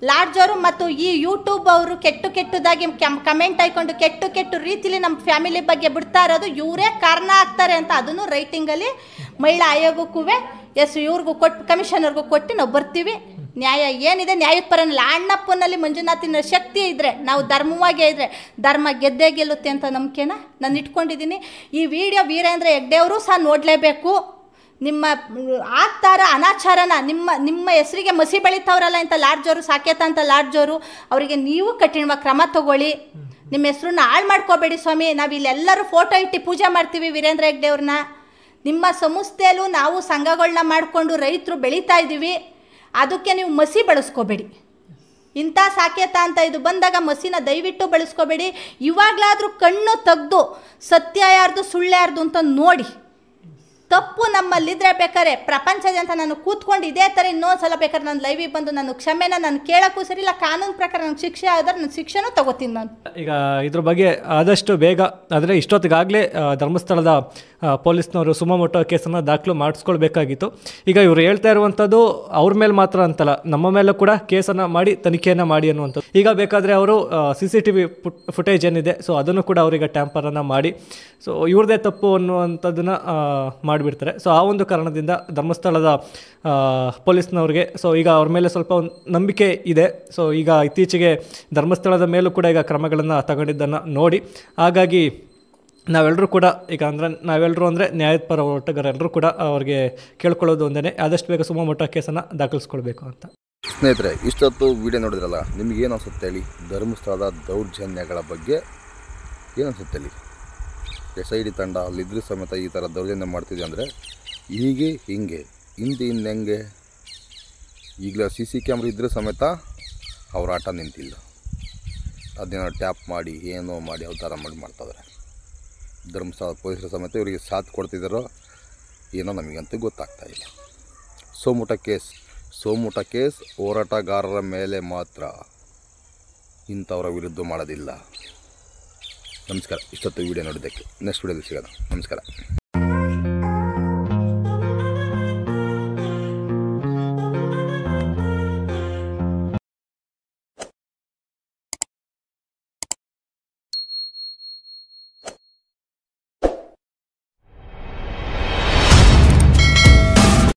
ಲಾಡ್ಜವರು ಮತ್ತು ಈ ಯೂಟ್ಯೂಬ್ ಅವರು ಕೆಟ್ಟದಾಗಿ ಕಮೆಂಟ್ ಹಾಕ್ಕೊಂಡು ಕೆಟ್ಟ ರೀತಿಲಿ ನಮ್ಮ ಫ್ಯಾಮಿಲಿ ಬಗ್ಗೆ ಬಿಡ್ತಾ ಇರೋದು ಇವರೇ ಕಾರಣ ಆಗ್ತಾರೆ ಅಂತ ಅದನ್ನು ರೈಟಿಂಗಲ್ಲಿ ಮಹಿಳಾ ಆಯೋಗಕ್ಕೂ ಇವ್ರಿಗೂ ಕೊಟ್ಟು ಕಮಿಷನರ್ಗೂ ಕೊಟ್ಟು ನಾವು ಬರ್ತೀವಿ. ನ್ಯಾಯ ಏನಿದೆ ನ್ಯಾಯದ ಪರನಲ್ಲ. ಅಣ್ಣಪ್ಪನಲ್ಲಿ ಮಂಜುನಾಥಿನ ಶಕ್ತಿ ಇದ್ದರೆ, ನಾವು ಧರ್ಮವಾಗೇ ಇದ್ದರೆ ಧರ್ಮ ಗೆದ್ದೇ ಗೆಲ್ಲುತ್ತೆ ಅಂತ ನಂಬಿಕೆನ ನಾನು ಇಟ್ಕೊಂಡಿದ್ದೀನಿ. ಈ ವಿಡಿಯೋ ವೀರೇಂದ್ರ ಹೆಗ್ಡೆಯವರು ಸಹ ನೋಡಲೇಬೇಕು. ನಿಮ್ಮ ಆಗ್ತಾರ ಅನಾಚಾರನ ನಿಮ್ಮ ಹೆಸರಿಗೆ ಮಸಿ ಬೆಳೀತಾವ್ರಲ್ಲ ಇಂಥ ಲಾಡ್ಜವರು, ಸಾಕೇತ ಅಂತ ಲಾಡ್ಜವರು, ಅವರಿಗೆ ನೀವು ಕಠಿಣವಾಗಿ ಕ್ರಮ ತಗೊಳ್ಳಿ. ನಿಮ್ಮ ಹೆಸರನ್ನ ಹಾಳು ಮಾಡ್ಕೋಬೇಡಿ ಸ್ವಾಮಿ. ನಾವು ಇಲ್ಲೆಲ್ಲರೂ ಫೋಟೋ ಇಟ್ಟು ಪೂಜೆ ಮಾಡ್ತೀವಿ ವೀರೇಂದ್ರ ಹೆಗ್ಡೆಯವ್ರನ್ನ. ನಿಮ್ಮ ಸಂಸ್ಥೆಯಲ್ಲೂ ನಾವು ಸಂಘಗಳನ್ನ ಮಾಡಿಕೊಂಡು ರೈತರು ಬೆಳೀತಾ ಇದ್ದೀವಿ. ಅದಕ್ಕೆ ನೀವು ಮಸಿ ಬಳಸ್ಕೋಬೇಡಿ. ಇಂಥ ಸಾಕೇತ ಅಂತ ಇದು ಬಂದಾಗ ಮಸಿನ ದಯವಿಟ್ಟು ಬಳಸ್ಕೋಬೇಡಿ. ಇವಾಗಲಾದರೂ ಕಣ್ಣು ತೆಗೆದು ಸತ್ಯ ಯಾರ್ದು ಸುಳ್ಳು ಯಾರ್ದು ಅಂತ ನೋಡಿ. ತಪ್ಪು ನಮ್ಮಲ್ಲಿದ್ದರೆ ಬೇಕಾದ್ರೆ ಪ್ರಪಂಚದಂತ ನಾನು ಕೂತ್ಕೊಂಡು ಇದೇ ಥರ ಇನ್ನೊಂದು ಸಲ ಬೇಕಾದ್ರೆ ನಾನು ಲೈವಿಗೆ ಬಂದು ನಾನು ಕ್ಷಮೆನ ನಾನು ಕೇಳೋಕ್ಕೂ ಸರಿ ಇಲ್ಲ. ಕಾನೂನು ಪ್ರಕಾರ ನನಗೆ ಶಿಕ್ಷೆ ಆದ್ರೆ ನಾನು ಶಿಕ್ಷೆನೂ ತಗೋತೀನಿ. ನಾನು ಈಗ ಇದ್ರ ಬಗ್ಗೆ ಆದಷ್ಟು ಬೇಗ ಆದರೆ ಇಷ್ಟೊತ್ತಿಗಾಗಲೇ ಧರ್ಮಸ್ಥಳದ ಪೊಲೀಸ್ನವರು ಸುಮೋಟೋ ಕೇಸನ್ನು ದಾಖಲು ಮಾಡಿಸ್ಕೊಳ್ಬೇಕಾಗಿತ್ತು. ಈಗ ಇವರು ಹೇಳ್ತಾ ಇರುವಂಥದ್ದು ಅವ್ರ ಮೇಲೆ ಮಾತ್ರ ಅಂತಲ್ಲ, ನಮ್ಮ ಮೇಲೂ ಕೂಡ ಕೇಸನ್ನು ಮಾಡಿ ತನಿಖೆಯನ್ನು ಮಾಡಿ ಅನ್ನುವಂಥದ್ದು. ಈಗ ಬೇಕಾದರೆ ಅವರು CCTV ಫುಟೇಜ್ ಏನಿದೆ ಸೊ ಅದನ್ನು ಕೂಡ ಅವರಿಗೆ ಟ್ಯಾಂಪರನ್ನು ಮಾಡಿ ಸೊ ಇವ್ರದ್ದೇ ತಪ್ಪು ಅನ್ನುವಂಥದ್ದನ್ನು ಮಾಡಿಬಿಡ್ತಾರೆ. ಸೊ ಆ ಒಂದು ಕಾರಣದಿಂದ ಧರ್ಮಸ್ಥಳದ ಪೊಲೀಸ್ನವ್ರಿಗೆ ಸೊ ಈಗ ಅವ್ರ ಮೇಲೆ ಸ್ವಲ್ಪ ಒಂದು ನಂಬಿಕೆ ಇದೆ. ಸೊ ಈಗ ಇತ್ತೀಚೆಗೆ ಧರ್ಮಸ್ಥಳದ ಮೇಲೂ ಕೂಡ ಈಗ ಕ್ರಮಗಳನ್ನು ತಗೊಂಡಿದ್ದನ್ನು ನೋಡಿ ಹಾಗಾಗಿ ನಾವೆಲ್ಲರೂ ಕೂಡ ಈಗ ನಾವೆಲ್ಲರೂ ಅಂದರೆ ನ್ಯಾಯದ ಪರ ಹೋರಾಟಗಾರರೆಲ್ಲರೂ ಕೂಡ ಅವ್ರಿಗೆ ಕೇಳ್ಕೊಳ್ಳೋದು ಒಂದೇ, ಆದಷ್ಟು ಬೇಗ ಸುಮೋಟೋ ಕೇಸನ್ನು ದಾಖಲಿಸ್ಕೊಳ್ಬೇಕು ಅಂತ. ಸ್ನೇಹಿತರೆ, ಇಷ್ಟೊತ್ತು ವಿಡಿಯೋ ನೋಡಿದ್ರಲ್ಲ, ನಿಮಗೇನು ಅನಿಸುತ್ತೆ ಹೇಳಿ? ಧರ್ಮಸ್ಥಳದ ದೌರ್ಜನ್ಯಗಳ ಬಗ್ಗೆ ಏನು ಅನಿಸುತ್ತೆ ಹೇಳಿ? SID ತಂಡ ಅಲ್ಲಿದ್ದರೂ ಸಮೇತ ಈ ಥರ ದೌರ್ಜನ್ಯ ಮಾಡ್ತಿದೆ ಅಂದರೆ ಹೀಗೆ ಹಿಂಗೆ ಹಿಂದೆ ಈಗಲೇ CC ಕ್ಯಾಮ್ರಾ ಇದ್ದರೂ ಸಮೇತ ಅವ್ರ ಆಟ ನಿಂತಿಲ್ಲ. ಅದನ್ನ ಟ್ಯಾಪ್ ಮಾಡಿ ಏನೋ ಮಾಡಿ ಯಾವ ಥರ ಮಾಡ್ತಾಯಿದ್ದಾರೆ. ಧರ್ಮಸ್ಥಳ ಪೊಲೀಸರು ಸಮೇತ ಇವರಿಗೆ ಸಾಥ್ ಕೊಡ್ತಿದ್ದಾರೋ ಏನೋ ನಮಗಂತೂ ಗೊತ್ತಾಗ್ತಾಯಿಲ್ಲ. ಸೋಮುಟ ಕೇಸ್ ಹೋರಾಟಗಾರರ ಮೇಲೆ ಮಾತ್ರ, ಇಂಥವರ ವಿರುದ್ಧ ಮಾಡೋದಿಲ್ಲ. ನಮಸ್ಕಾರ. ಇಷ್ಟೊತ್ತು ವಿಡಿಯೋ ನೋಡಿದ್ದಕ್ಕೆ ನೆಕ್ಸ್ಟ್ ವಿಡಿಯೋದಲ್ಲಿ ಸಿಗೋಣ. ನಮಸ್ಕಾರ.